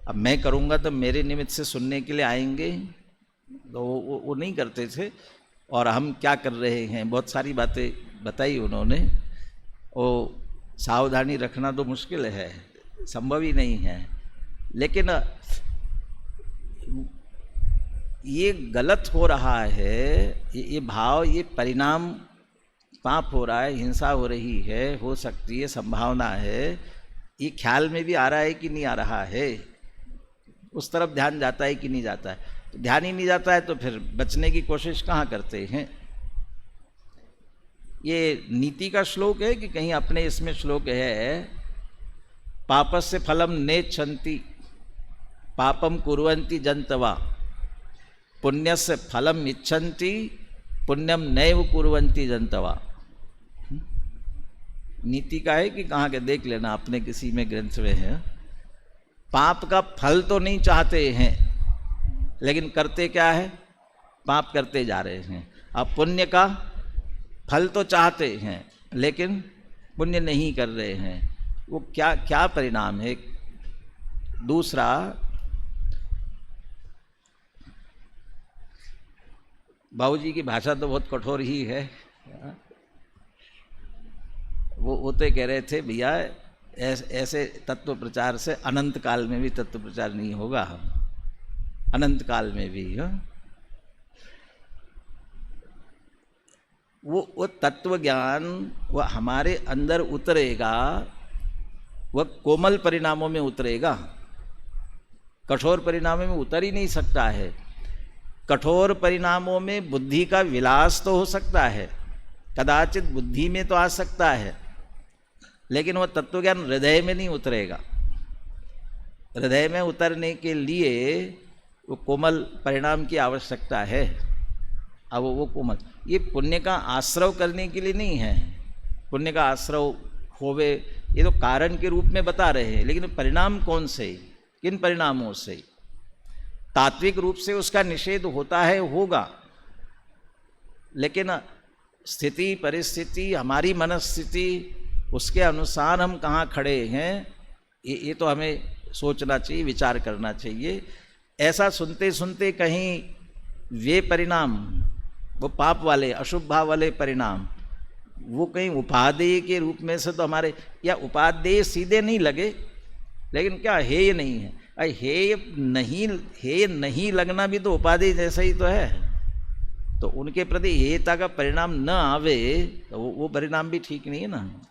अब मैं करूँगा तो मेरे निमित्त से सुनने के लिए आएंगे, तो वो नहीं करते थे। और हम क्या कर रहे हैं, बहुत सारी बातें बताई उन्होंने, वो सावधानी रखना तो मुश्किल है, संभव ही नहीं है, लेकिन ये गलत हो रहा है, ये भाव, ये परिणाम, पाप हो रहा है, हिंसा हो रही है, हो सकती है, संभावना है, ये ख्याल में भी आ रहा है कि नहीं आ रहा है, उस तरफ ध्यान जाता है कि नहीं जाता है। तो ध्यान ही नहीं जाता है तो फिर बचने की कोशिश कहाँ करते हैं। ये नीति का श्लोक है कि कहीं अपने इसमें श्लोक है, पापस्य फलम नेच्छन्ति पापम कुर्वन्ति जन्तवा पुण्यस्य फलम इच्छन्ति पुण्यम नैव कुर्वन्ति जन्तवा। नीति का है कि कहाँ के देख लेना, अपने किसी में ग्रंथ में है, पाप का फल तो नहीं चाहते हैं, लेकिन करते क्या है, पाप करते जा रहे हैं। अब पुण्य का फल तो चाहते हैं, लेकिन पुण्य नहीं कर रहे हैं, वो क्या क्या परिणाम है। दूसरा, बाबूजी की भाषा तो बहुत कठोर ही है, वो तो कह रहे थे भैया ऐसे तत्व प्रचार से अनंत काल में भी तत्व प्रचार नहीं होगा, अनंत काल में भी। वो तत्व ज्ञान वो हमारे अंदर उतरेगा, वह कोमल परिणामों में उतरेगा, कठोर परिणामों में उतर ही नहीं सकता है। कठोर परिणामों में बुद्धि का विलास तो हो सकता है, कदाचित बुद्धि में तो आ सकता है, लेकिन वह तत्वज्ञान हृदय में नहीं उतरेगा। हृदय में उतरने के लिए वो कोमल परिणाम की आवश्यकता है। अब वो कोमल, ये पुण्य का आश्रय करने के लिए नहीं है, पुण्य का आश्रय होवे ये तो कारण के रूप में बता रहे हैं, लेकिन परिणाम कौन से, किन परिणामों से। तात्विक रूप से उसका निषेध होता है, होगा, लेकिन स्थिति परिस्थिति, हमारी मनस्थिति, उसके अनुसार हम कहाँ खड़े हैं, ये तो हमें सोचना चाहिए, विचार करना चाहिए। ऐसा सुनते सुनते कहीं वे परिणाम, वो पाप वाले, अशुभ भाव वाले परिणाम, वो कहीं उपादेय के रूप में से तो हमारे, या उपादेय सीधे नहीं लगे, लेकिन क्या हेय नहीं है? हेय नहीं लगना भी तो उपादेय जैसा ही तो है। तो उनके प्रति हेयता का परिणाम न आवे तो वो परिणाम भी ठीक नहीं है ना।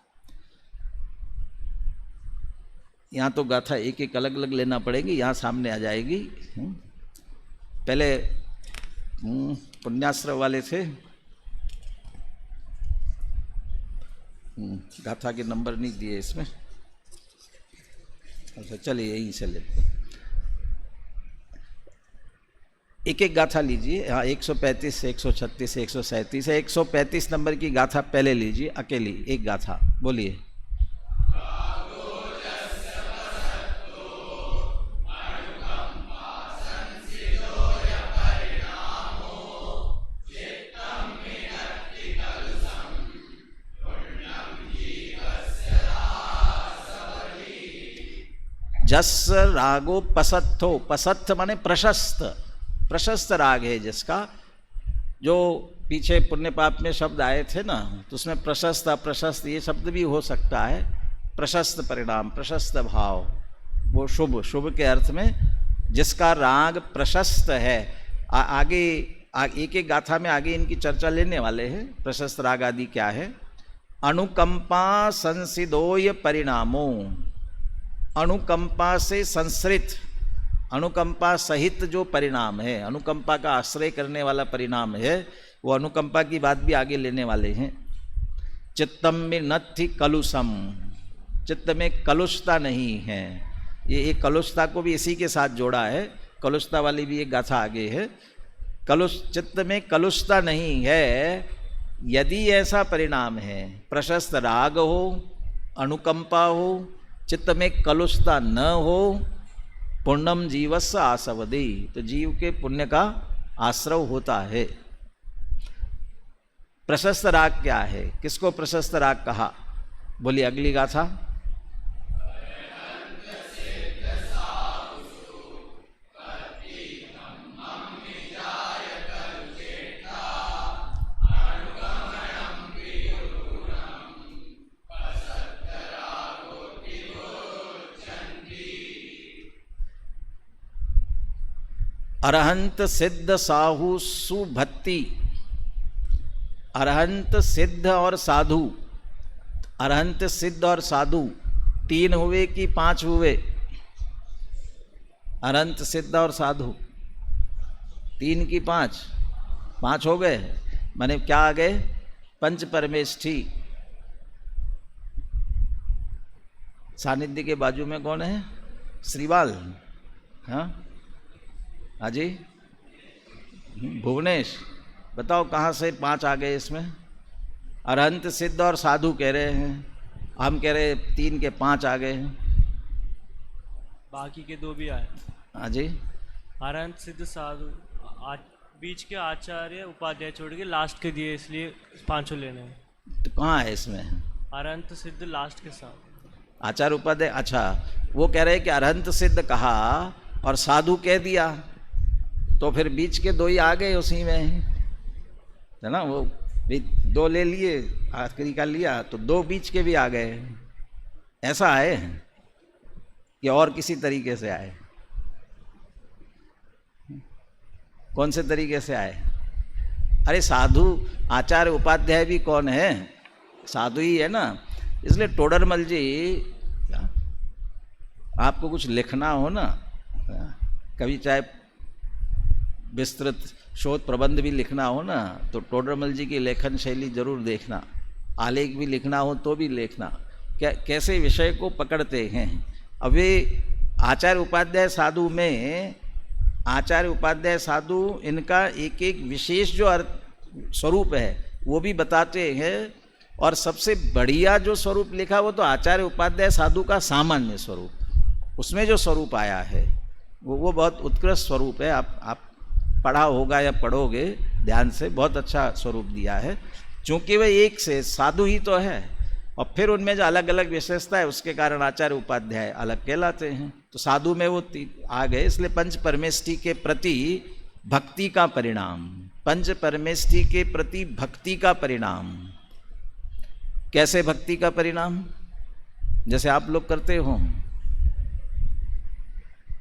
यहाँ तो गाथा एक एक अलग अलग लेना पड़ेगी, यहाँ सामने आ जाएगी। पहले पुण्याश्रव वाले थे, गाथा के नंबर नहीं दिए इसमें। अच्छा चलिए यहीं से लेते हैं, एक एक गाथा लीजिए। हाँ 135 से 136 से 137 है। 135 नंबर की गाथा पहले लीजिए, अकेली एक गाथा बोलिए। जस रागो पसत्थो, पसत्थ माने प्रशस्त, प्रशस्त राग है जिसका, जो पीछे पुण्य पाप में शब्द आए थे ना, तो उसमें प्रशस्त अप्रशस्त ये शब्द भी हो सकता है। प्रशस्त परिणाम, प्रशस्त भाव, वो शुभ, शुभ के अर्थ में जिसका राग प्रशस्त है। आगे एक एक गाथा में आगे इनकी चर्चा लेने वाले हैं, प्रशस्त राग आदि क्या है। अनुकंपा संसिदोय परिणामो, अनुकंपा से संसृत, अनुकंपा सहित जो परिणाम है, अनुकंपा का आश्रय करने वाला परिणाम है, वो अनुकंपा की बात भी आगे लेने वाले हैं। चित्तम में नत्थि कलुषम, चित्त में कलुषता नहीं है। ये एक कलुषता को भी इसी के साथ जोड़ा है, कलुषता वाली भी एक गाथा आगे है। चित्त में कलुषता नहीं है, यदि ऐसा परिणाम है, प्रशस्त राग हो, अनुकंपा हो, चित्त में कलुषता न हो, पुण्यम जीवस्य आसवदी, तो जीव के पुण्य का आश्रव होता है। प्रशस्त राग क्या है, किसको प्रशस्त राग कहा, बोलिए अगली गाथा। अरहंत सिद्ध साहु सुभक्ति, अरहंत सिद्ध और साधु, अरहंत सिद्ध और साधु 3 हुए कि 5 हुए? अरहंत सिद्ध और साधु 3 की 5? 5 हो गए, माने क्या आ गए? पंच परमेष्ठी। सानिध्य के बाजू में कौन है? श्रीवाल। हाँ हाजी भुवनेश, बताओ कहाँ से 5 आ गए इसमें? अरहंत सिद्ध और साधु कह रहे हैं, हम कह रहे 3 के 5 आ गए हैं। बाकी के 2 भी आए। हाँ जी, अरहंत सिद्ध साधु, बीच के आचार्य उपाध्याय छोड़ के लास्ट के दिए, इसलिए 5 लेने हैं। तो कहाँ है इसमें? अरहंत सिद्ध लास्ट के साथ, आचार्य उपाध्याय। अच्छा, वो कह रहे हैं कि अरहंत सिद्ध कहा और साधु कह दिया, तो फिर बीच के 2 ही आ गए उसी में, है ना। वो 2 ले लिए, आखिरी का लिया तो 2 बीच के भी आ गए। ऐसा आए कि और किसी तरीके से आए? कौन से तरीके से आए? अरे साधु आचार्य उपाध्याय भी कौन है? साधु ही है ना। इसलिए टोडरमल जी, आपको कुछ लिखना हो ना, कभी चाहे विस्तृत शोध प्रबंध भी लिखना हो ना, तो टोडरमल जी की लेखन शैली जरूर देखना। आलेख भी लिखना हो तो भी देखना, क्या कैसे विषय को पकड़ते हैं। अब वे आचार्य उपाध्याय साधु में, आचार्य उपाध्याय साधु इनका एक एक विशेष जो स्वरूप है वो भी बताते हैं, और सबसे बढ़िया जो स्वरूप लिखा वो तो आचार्य उपाध्याय साधु का सामान्य स्वरूप, उसमें जो स्वरूप आया है वो बहुत उत्कृष्ट स्वरूप है। आप पढ़ा होगा या पढ़ोगे ध्यान से, बहुत अच्छा स्वरूप दिया है। चूँकि वह एक से साधु ही तो है, और फिर उनमें जो अलग अलग विशेषता है उसके कारण आचार्य उपाध्याय अलग कहलाते हैं। तो साधु में वो आ गए, इसलिए पंच परमेष्ठी के प्रति भक्ति का परिणाम, पंच परमेष्ठी के प्रति भक्ति का परिणाम। कैसे भक्ति का परिणाम? जैसे आप लोग करते हो।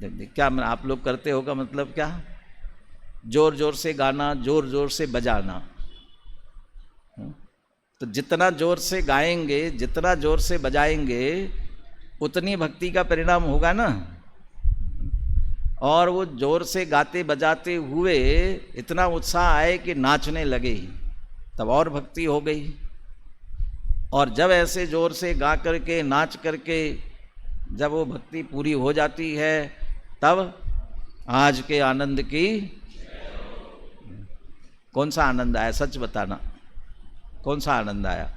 क्या आप लोग करते हो का मतलब क्या? जोर जोर से गाना, जोर जोर से बजाना। तो जितना जोर से गाएंगे, जितना जोर से बजाएंगे, उतनी भक्ति का परिणाम होगा ना। और वो जोर से गाते बजाते हुए इतना उत्साह आए कि नाचने लगे, तब और भक्ति हो गई। और जब ऐसे जोर से गा करके नाच करके जब वो भक्ति पूरी हो जाती है, तब आज के आनंद की कौन सा आनंद आया? सच बताना, कौन सा आनंद आया?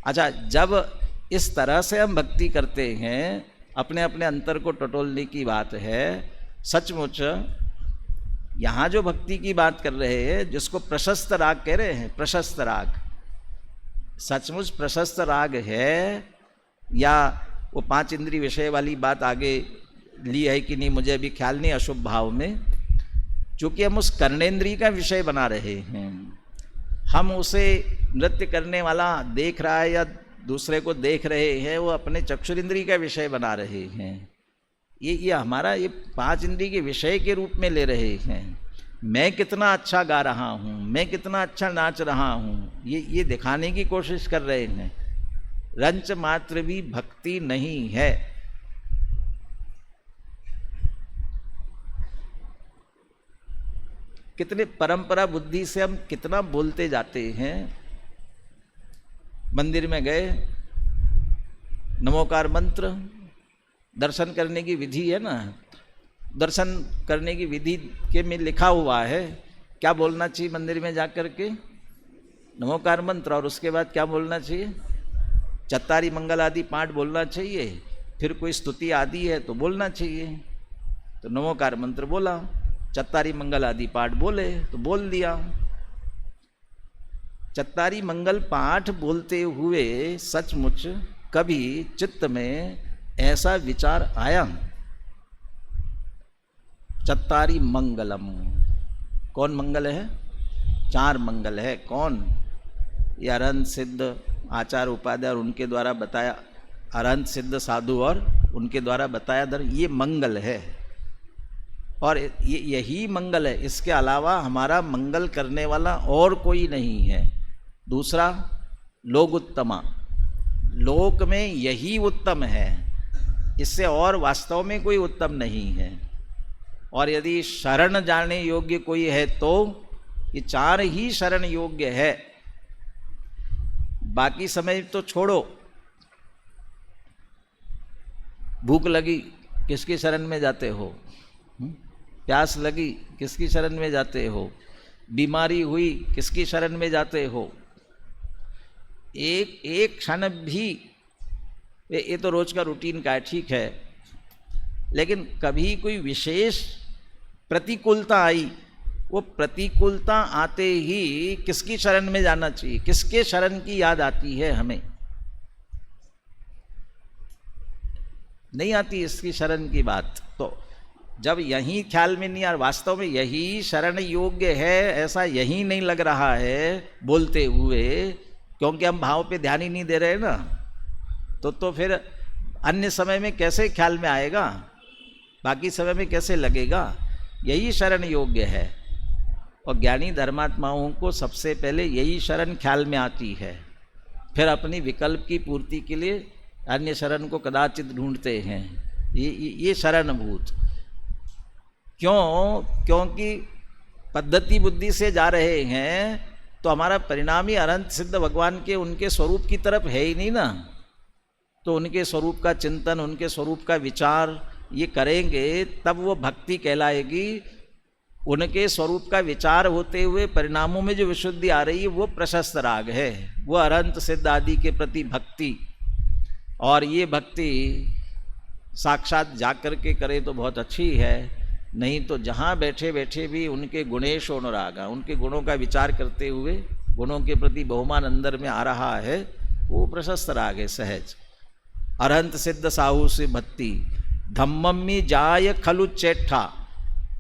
अच्छा, जब इस तरह से हम भक्ति करते हैं, अपने अपने अंतर को टटोलने की बात है। सचमुच यहाँ जो भक्ति की बात कर रहे हैं, जिसको प्रशस्त राग कह रहे हैं, प्रशस्त राग, सचमुच प्रशस्त राग है या वो पांच इंद्रिय विषय वाली बात आगे ली है कि नहीं, मुझे अभी ख्याल नहीं, अशुभ भाव में। चूँकि हम उस कर्णेंद्रिय का विषय बना रहे हैं, हम उसे नृत्य करने वाला देख रहा है या दूसरे को देख रहे हैं, वो अपने चक्षुरिंद्रिय का विषय बना रहे हैं। ये हमारा ये पांच इंद्रिय के विषय के रूप में ले रहे हैं। मैं कितना अच्छा गा रहा हूँ, मैं कितना अच्छा नाच रहा हूँ, ये दिखाने की कोशिश कर रहे हैं। रंच मात्र भी भक्ति नहीं है। कितने परंपरा बुद्धि से हम कितना बोलते जाते हैं। मंदिर में गए, नमोकार मंत्र, दर्शन करने की विधि है ना, दर्शन करने की विधि के में लिखा हुआ है क्या बोलना चाहिए मंदिर में जाकर के? नमोकार मंत्र, और उसके बाद क्या बोलना चाहिए? चत्तारी मंगल आदि पाठ बोलना चाहिए, फिर कोई स्तुति आदि है तो बोलना चाहिए। तो नमोकार मंत्र बोला, चत्तारी मंगल आदि पाठ बोले तो बोल दिया। चत्तारी मंगल पाठ बोलते हुए सचमुच कभी चित्त में ऐसा विचार आया, चत्तारी मंगलम, कौन मंगल है? चार मंगल है। कौन? ये अरहंत सिद्ध आचार्य उपाध्याय और उनके द्वारा बताया, अरहंत सिद्ध साधु और उनके द्वारा बताया दर, ये मंगल है। और यही मंगल है, इसके अलावा हमारा मंगल करने वाला और कोई नहीं है। दूसरा, लोक उत्तमा, लोक में यही उत्तम है, इससे और वास्तव में कोई उत्तम नहीं है। और यदि शरण जाने योग्य कोई है तो ये चार ही शरण योग्य है। बाकी समय तो छोड़ो। भूख लगी, किसकी शरण में जाते हो? प्यास लगी, किसकी शरण में जाते हो? बीमारी हुई, किसकी शरण में जाते हो? एक एक क्षण भी, ये तो रोज का रूटीन का है, ठीक है, लेकिन कभी कोई विशेष प्रतिकूलता आई, वो प्रतिकूलता आते ही किसकी शरण में जाना चाहिए? किसके शरण की याद आती है हमें? नहीं आती इसकी शरण की बात। तो जब यही ख्याल में नहीं आ, वास्तव में यही शरण योग्य है ऐसा यही नहीं लग रहा है बोलते हुए, क्योंकि हम भाव पे ध्यान ही नहीं दे रहे ना, तो फिर अन्य समय में कैसे ख्याल में आएगा? बाकी समय में कैसे लगेगा? यही शरण योग्य है। और ज्ञानी धर्मात्माओं को सबसे पहले यही शरण ख्याल में आती है, फिर अपनी विकल्प की पूर्ति के लिए अन्य शरण को कदाचित ढूंढते हैं। ये शरणभूत क्यों? क्योंकि पद्धति बुद्धि से जा रहे हैं, तो हमारा परिणाम ही अनंत सिद्ध भगवान के उनके स्वरूप की तरफ है ही नहीं ना। तो उनके स्वरूप का चिंतन, उनके स्वरूप का विचार ये करेंगे तब वो भक्ति कहलाएगी। उनके स्वरूप का विचार होते हुए परिणामों में जो विशुद्धि आ रही है वो प्रशस्त राग है, वो अनंत सिद्ध आदि के प्रति भक्ति। और ये भक्ति साक्षात जाकर के करे तो बहुत अच्छी है, नहीं तो जहाँ बैठे बैठे भी उनके गुणेश अनुरागा, उनके गुणों का विचार करते हुए गुणों के प्रति बहुमान अंदर में आ रहा है, वो प्रशस्त राग है, सहज। अरहंत सिद्ध साहू से भक्ति, धम्मम में जाय खलु चेष्टा,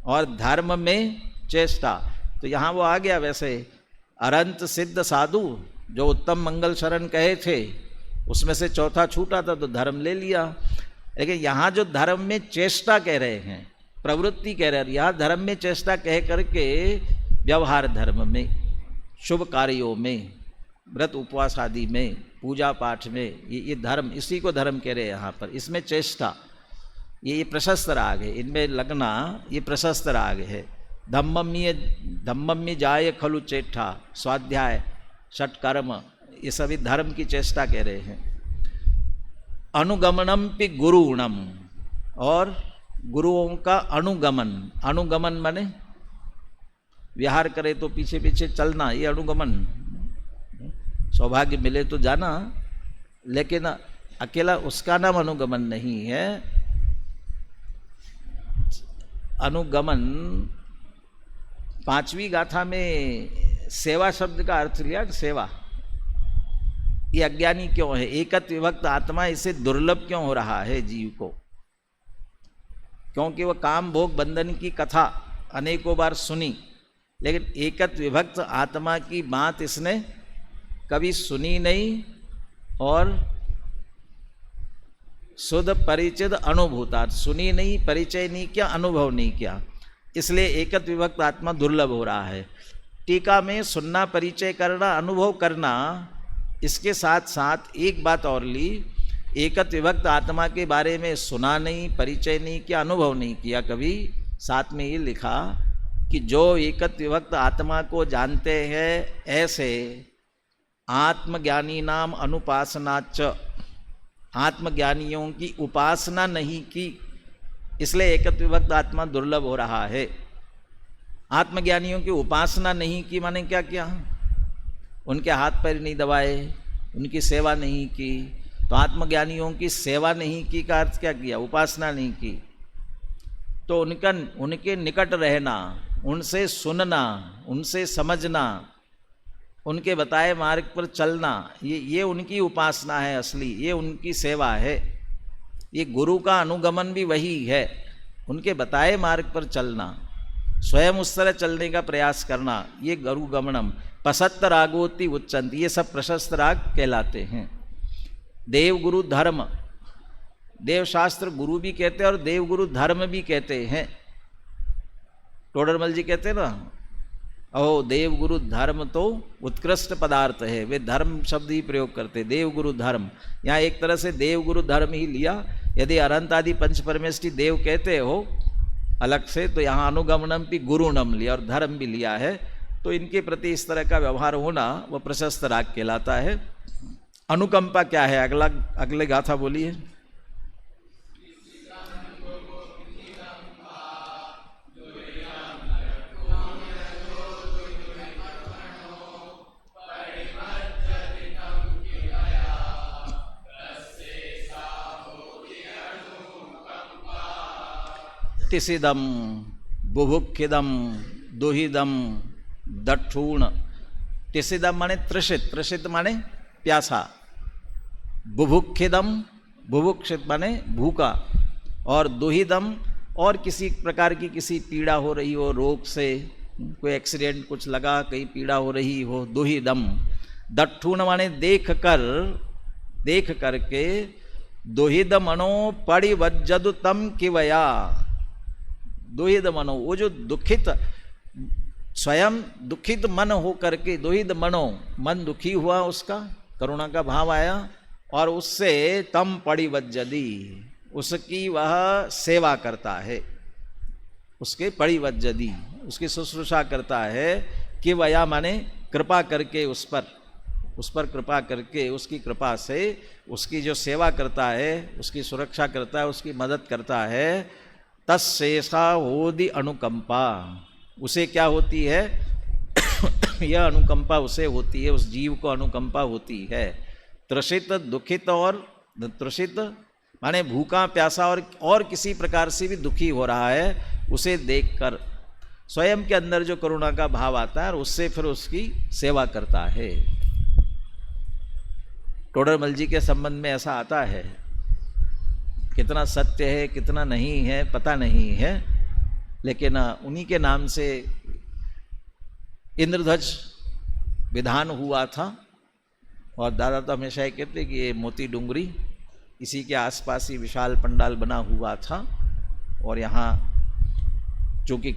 और धर्म में चेष्टा। तो यहाँ वो आ गया। वैसे अरंत सिद्ध साधु जो उत्तम मंगल शरण कहे थे, उसमें से चौथा छूटा था तो धर्म ले लिया। लेकिन यहाँ जो धर्म में चेष्टा कह रहे हैं, प्रवृत्ति कह रहे हैं, यहाँ धर्म में चेष्टा कह करके व्यवहार धर्म में, शुभ कार्यों में, व्रत उपवास आदि में, पूजा पाठ में, ये धर्म, इसी को धर्म कह रहे हैं यहाँ पर। इसमें चेष्टा, ये प्रशस्त राग है, इनमें लगना ये प्रशस्त राग है। धम्मम में जाए खलु चेष्टा, स्वाध्याय, षटकर्म, ये सभी धर्म की चेष्टा कह रहे हैं। अनुगमनम पि गुरुणम, और गुरुओं का अनुगमन। अनुगमन माने विहार करे तो पीछे पीछे चलना, ये अनुगमन। सौभाग्य मिले तो जाना, लेकिन अकेला उसका नाम अनुगमन नहीं है। अनुगमन 5वीं गाथा में सेवा शब्द का अर्थ लिया। सेवा, ये अज्ञानी क्यों है? एकत विभक्त आत्मा, इसे दुर्लभ क्यों हो रहा है जीव को? क्योंकि वह काम भोग बंधन की कथा अनेकों बार सुनी, लेकिन एकत विभक्त आत्मा की बात इसने कभी सुनी नहीं और शुद्ध परिचित अनुभूतार्थ, सुनी नहीं, परिचय नहीं किया, अनुभव नहीं किया, इसलिए एकत विभक्त आत्मा दुर्लभ हो रहा है। टीका में सुनना, परिचय करना, अनुभव करना, इसके साथ साथ एक बात और ली, एकत विभक्त आत्मा के बारे में सुना नहीं, परिचय नहीं किया, अनुभव नहीं किया कभी। साथ में ये लिखा कि जो एकत विभक्त आत्मा को जानते हैं, ऐसे आत्मज्ञानी नाम अनुपासनाच, आत्मज्ञानियों की उपासना नहीं की, इसलिए एकत विभक्त आत्मा दुर्लभ हो रहा है। आत्मज्ञानियों की उपासना नहीं की माने क्या किया? उनके हाथ पैर नहीं दबाए, उनकी सेवा नहीं की। तो आत्मज्ञानियों की सेवा नहीं की का अर्थ क्या किया? उपासना नहीं की। तो उनके निकट रहना, उनसे सुनना, उनसे समझना, उनके बताए मार्ग पर चलना, ये उनकी उपासना है असली, ये उनकी सेवा है। ये गुरु का अनुगमन भी वही है, उनके बताए मार्ग पर चलना, स्वयं उस तरह चलने का प्रयास करना, ये गुरु गमनम। पसत्त रागोति उच्चंत, ये सब प्रशस्त राग कहलाते हैं। देव गुरु धर्म, देव शास्त्र गुरु भी कहते हैं और देव गुरु धर्म भी कहते हैं। टोडरमल जी कहते हैं ना, ओ देव गुरु धर्म तो उत्कृष्ट पदार्थ है, वे धर्म शब्द ही प्रयोग करते, देव गुरु धर्म। यहाँ एक तरह से देव गुरु धर्म ही लिया। यदि अनंत आदि पंच परमेष्टि देव कहते हो अलग से, तो यहाँ अनुगमनम भी गुरुणम लिया और धर्म भी लिया है। तो इनके प्रति इस तरह का व्यवहार होना वह प्रशस्त राग कहलाता है। अनुकंपा क्या है? अगले गाथा बोलिए। तिसिदम बुभुक्षिदम दुहिदम दक्षूण। तिसिदम माने त्रिषित, त्रिषित माने प्यासा, बुभुक्षिदम, बुभुक्षित माने भूखा, और दुहिदम और किसी प्रकार की किसी पीड़ा हो रही हो, रोग से, कोई एक्सीडेंट कुछ लगा, कहीं पीड़ा हो रही हो, दुहिदम। दक्षूण माने देख करके, दुहिद मनो परिवज्जदु तम किवया। दुहिद मनो, वो जो दुखित, स्वयं दुखित मन हो करके, दुहिद मनो, मन दुखी हुआ, उसका करुणा का भाव आया, और उससे तम परिवज्जदी, उसकी वह सेवा करता है, उसके परिवज्जदी, उसकी शुश्रूषा करता है। कि वया माने कृपा करके उस पर कृपा करके, उसकी कृपा से उसकी जो सेवा करता है, उसकी सुरक्षा करता है, उसकी मदद करता है। तस्सेषा होदि अनुकंपा, उसे क्या होती है? यह अनुकंपा उसे होती है, उस जीव को अनुकंपा होती है। त्रसित दुखित और त्रसित माने भूखा प्यासा और किसी प्रकार से भी दुखी हो रहा है, उसे देखकर स्वयं के अंदर जो करुणा का भाव आता है और उससे फिर उसकी सेवा करता है। टोडरमल जी के संबंध में ऐसा आता है, कितना सत्य है कितना नहीं है पता नहीं है, लेकिन उन्हीं के नाम से इंद्रध्वज विधान हुआ था। और दादा तो हमेशा ये कहते कि ये मोती डूंगरी, इसी के आसपास ही विशाल पंडाल बना हुआ था। और यहाँ चूँकि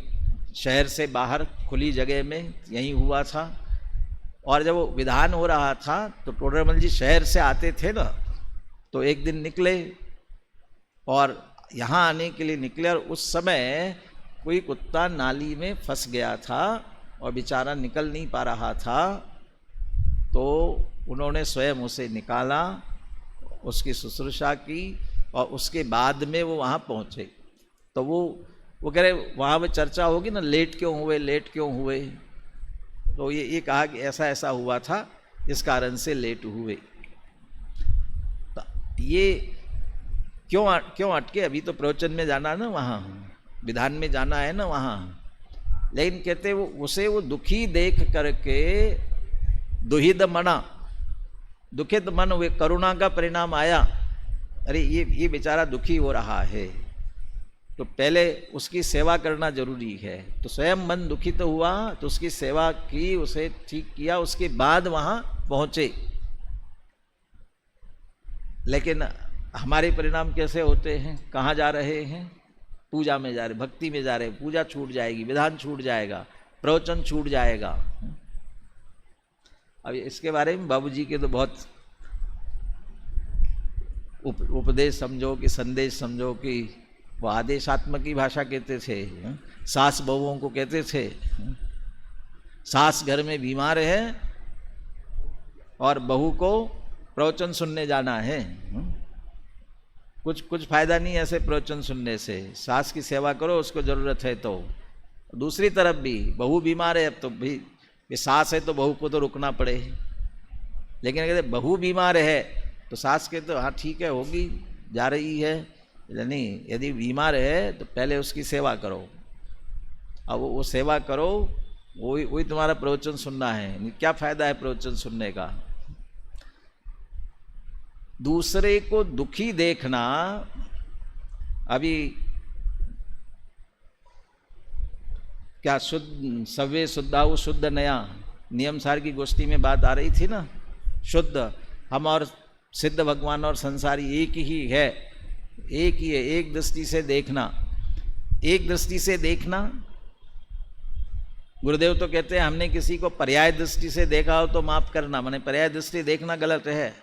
शहर से बाहर खुली जगह में यहीं हुआ था। और जब वो विधान हो रहा था तो टोडरमल जी शहर से आते थे ना, तो एक दिन निकले और यहाँ आने के लिए निकले, और उस समय कोई कुत्ता नाली में फंस गया था और बेचारा निकल नहीं पा रहा था। तो उन्होंने स्वयं उसे निकाला, उसकी शुश्रूषा की, और उसके बाद में वो वहाँ पहुँचे। तो वो कह रहे वहाँ पे चर्चा होगी ना, लेट क्यों हुए। तो ये कहा कि ऐसा ऐसा हुआ था, इस कारण से लेट हुए। तो ये क्यों अटके, अभी तो प्रवचन में जाना ना, वहाँ विधान में जाना है ना वहाँ। लेकिन कहते वो दुखी देख करके दुखित मन हुए, करुणा का परिणाम आया, अरे ये बेचारा दुखी हो रहा है, तो पहले उसकी सेवा करना जरूरी है। तो स्वयं मन दुखित तो हुआ, तो उसकी सेवा की, उसे ठीक किया, उसके बाद वहाँ पहुँचे। लेकिन हमारे परिणाम कैसे होते हैं, कहाँ जा रहे हैं, पूजा में जा रहे, भक्ति में जा रहे, पूजा छूट जाएगी, विधान छूट जाएगा, प्रवचन छूट जाएगा। अब इसके बारे में बाबूजी के तो बहुत उपदेश समझो कि संदेश समझो कि वो आदेशात्मक की भाषा कहते थे। सास बहुओं को कहते थे, सास घर में बीमार है और बहू को प्रवचन सुनने जाना है। कुछ फायदा नहीं ऐसे प्रवचन सुनने से, सास की सेवा करो उसको जरूरत है तो। दूसरी तरफ भी बहू बीमार है, अब तो भी सास है तो बहू को तो रुकना पड़े। लेकिन कहते बहू बीमार है तो सास के तो हाँ ठीक है होगी, जा रही है, नहीं यदि बीमार है तो पहले उसकी सेवा करो। अब वो सेवा करो, वही तुम्हारा प्रवचन सुनना है। क्या फायदा है प्रवचन सुनने का। दूसरे को दुखी देखना, अभी क्या शुद्ध सव्य शुद्धाऊ शुद्ध नया नियम सार की गोष्ठी में बात आ रही थी ना। शुद्ध हम और सिद्ध भगवान और संसारी एक ही है, एक ही है। एक दृष्टि से देखना, गुरुदेव तो कहते हैं हमने किसी को पर्याय दृष्टि से देखा हो तो माफ करना, माने पर्याय दृष्टि देखना गलत है।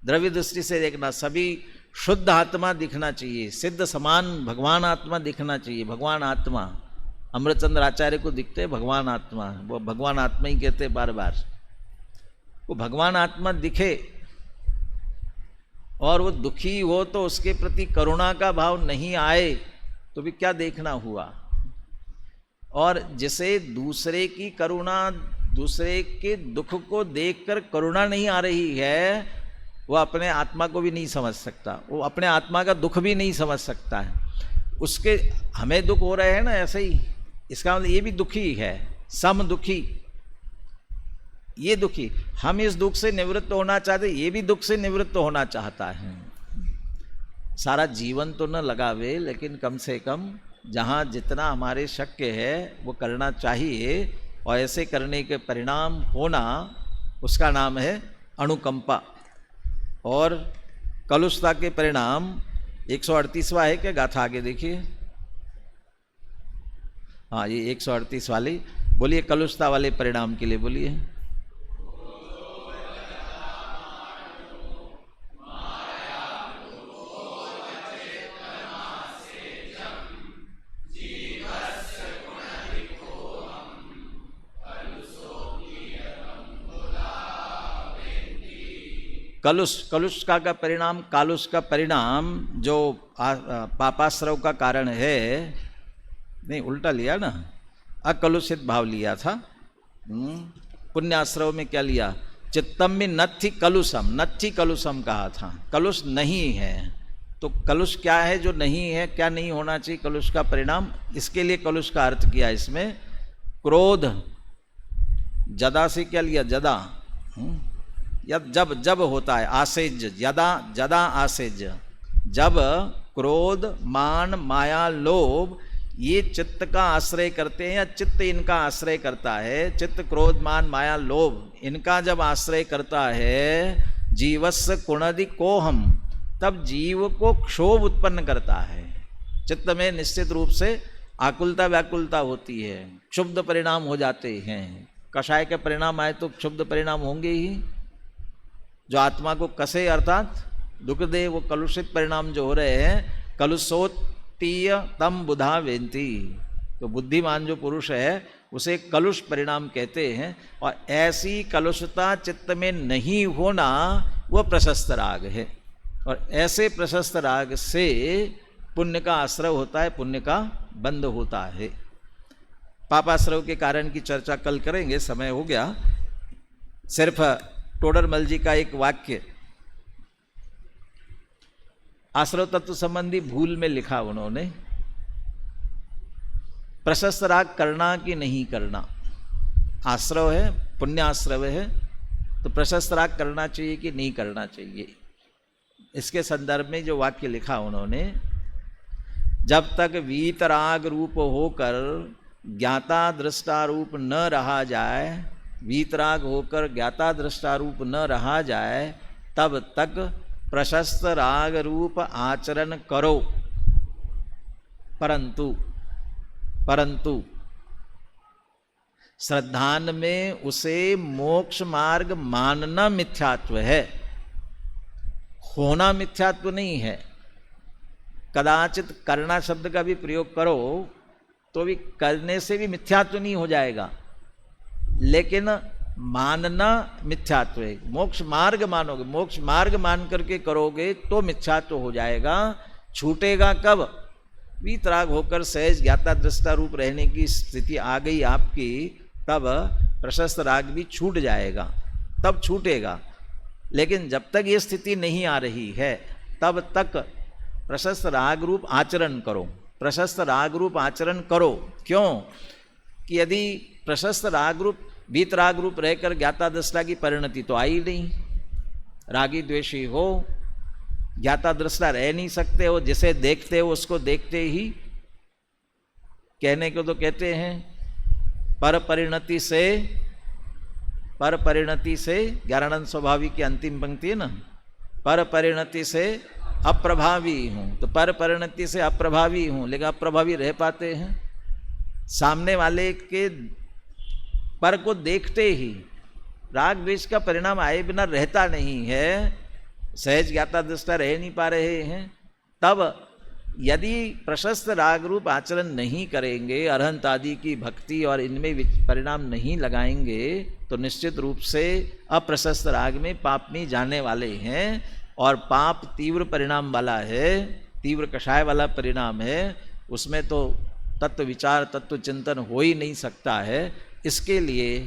द्रव्य दृष्टि से देखना, सभी शुद्ध आत्मा दिखना चाहिए, सिद्ध समान भगवान आत्मा दिखना चाहिए। भगवान आत्मा अमृतचंद्र आचार्य को दिखते भगवान आत्मा, वो भगवान आत्मा ही कहते बार बार। वो भगवान आत्मा दिखे और वो दुखी हो तो उसके प्रति करुणा का भाव नहीं आए तो भी क्या देखना हुआ। और जिसे दूसरे की करुणा, दूसरे के दुख को देखकर करुणा नहीं आ रही है, वो अपने आत्मा को भी नहीं समझ सकता, वो अपने आत्मा का दुख भी नहीं समझ सकता है। उसके हमें दुख हो रहे हैं ना, ऐसे ही इसका मतलब ये भी दुखी है, सम दुखी, ये दुखी। हम इस दुख से निवृत्त होना चाहते, ये भी दुख से निवृत्त होना चाहता है। सारा जीवन तो न लगावे, लेकिन कम से कम जहाँ जितना हमारे शक्य है वो करना चाहिए। और ऐसे करने के परिणाम होना, उसका नाम है अनुकंपा। और कलुषता के परिणाम 138वां है क्या गाथा, आगे देखिए। हाँ, ये 138 वाली बोलिए, कलुषता वाले परिणाम के लिए बोलिए। कलुष का परिणाम, कालुष का परिणाम जो पापाश्रव का कारण है, नहीं उल्टा लिया ना, अकलुषित भाव लिया था। पुण्याश्रव में क्या लिया, चित्तम में नत्थि कलुषम, नत्थि कलुषम कहा था, कलुष नहीं है। तो कलुष क्या है जो नहीं है, क्या नहीं होना चाहिए कलुष का परिणाम, इसके लिए कलुष का अर्थ किया इसमें क्रोध। जदा से क्या लिया, जदा, या जब होता है आसेज, जदा जदा आसेज, जब क्रोध मान माया लोभ ये चित्त का आश्रय करते हैं या चित्त इनका आश्रय करता है, चित्त क्रोध मान माया लोभ इनका जब आश्रय करता है जीवस्य कुणदि कोहम, तब जीव को क्षोभ उत्पन्न करता है। चित्त में निश्चित रूप से आकुलता व्याकुलता होती है, क्षुब्ध परिणाम हो जाते हैं। कषाय के परिणाम आए तो क्षुब्ध परिणाम होंगे ही। जो आत्मा को कसे अर्थात दुख दे, वो कलुषित परिणाम जो हो रहे हैं, कलुषोत्तीय तम बुधा वेंती, तो बुद्धिमान जो पुरुष है उसे कलुष परिणाम कहते हैं। और ऐसी कलुषता चित्त में नहीं होना वह प्रशस्त राग है। और ऐसे प्रशस्त राग से पुण्य का आश्रय होता है, पुण्य का बंध होता है। पापाश्रव के कारण की चर्चा कल करेंगे, समय हो गया। सिर्फ टोडरमल जी का एक वाक्य आश्रव तत्व संबंधी भूल में लिखा उन्होंने, प्रशस्त राग करना कि नहीं करना। आश्रव है, पुण्याश्रव है, तो प्रशस्त राग करना चाहिए कि नहीं करना चाहिए। इसके संदर्भ में जो वाक्य लिखा उन्होंने, जब तक वीतराग रूप होकर ज्ञाता दृष्टा रूप न रहा जाए, वीतराग होकर ज्ञाता दृष्टा रूप न रहा जाए, तब तक प्रशस्त राग रूप आचरण करो। परंतु श्रद्धान में उसे मोक्ष मार्ग मानना मिथ्यात्व है, होना मिथ्यात्व नहीं है। कदाचित करना शब्द का भी प्रयोग करो तो भी करने से भी मिथ्यात्व नहीं हो जाएगा, लेकिन मानना मिथ्यात्व है। मोक्ष मार्ग मानोगे, मोक्ष मार्ग मान करके करोगे तो मिथ्यात्व हो जाएगा। छूटेगा कब? वीतराग होकर सहज ज्ञाता दृष्टा रूप रहने की स्थिति आ गई आपकी, तब प्रशस्त राग भी छूट जाएगा, तब छूटेगा। लेकिन जब तक ये स्थिति नहीं आ रही है तब तक प्रशस्त राग रूप आचरण करो, प्रशस्त राग रूप आचरण करो। क्यों कि यदि प्रशस्त राग रूप वीतराग रूप रहकर ज्ञाता दृष्टा की परिणति तो आई नहीं। रागी द्वेषी हो, ज्ञाता दृष्टा रह नहीं सकते हो, जिसे देखते हो उसको देखते ही कहने को तो कहते हैं। पर परिणति से ज्ञानानंद स्वभावी की अंतिम पंक्ति है ना, पर परिणति से अप्रभावी हूं। तो पर परिणति से अप्रभावी हूं, लेकिन अप्रभावी रह पाते हैं। सामने वाले के पर को देखते ही राग द्वेष का परिणाम आए बिना रहता नहीं है, सहज ज्ञाता दृष्टा रह नहीं पा रहे हैं। तब यदि प्रशस्त राग रूप आचरण नहीं करेंगे, अरहंत आदि की भक्ति और इनमें परिणाम नहीं लगाएंगे, तो निश्चित रूप से अप्रशस्त राग में पाप नहीं जाने वाले हैं। और पाप तीव्र परिणाम वाला है, तीव्र कषाय वाला परिणाम है, उसमें तो तत्व विचार तत्व चिंतन हो ही नहीं सकता है। इसके लिए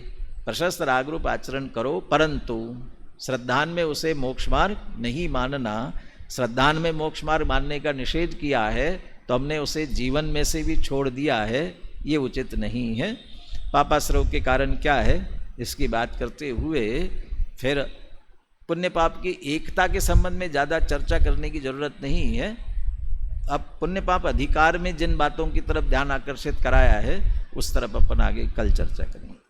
प्रशस्त राग रूप आचरण करो, परंतु श्रद्धान में उसे मोक्ष मार्ग नहीं मानना। श्रद्धान में मोक्ष मार्ग मानने का निषेध किया है तो हमने उसे जीवन में से भी छोड़ दिया है, ये उचित नहीं है। पापाश्रव के कारण क्या है इसकी बात करते हुए फिर पुण्य पाप की एकता के संबंध में ज़्यादा चर्चा करने की जरूरत नहीं है। अब पुण्य पाप अधिकार में जिन बातों की तरफ ध्यान आकर्षित कराया है उस तरफ अपन आगे कल चर्चा करेंगे।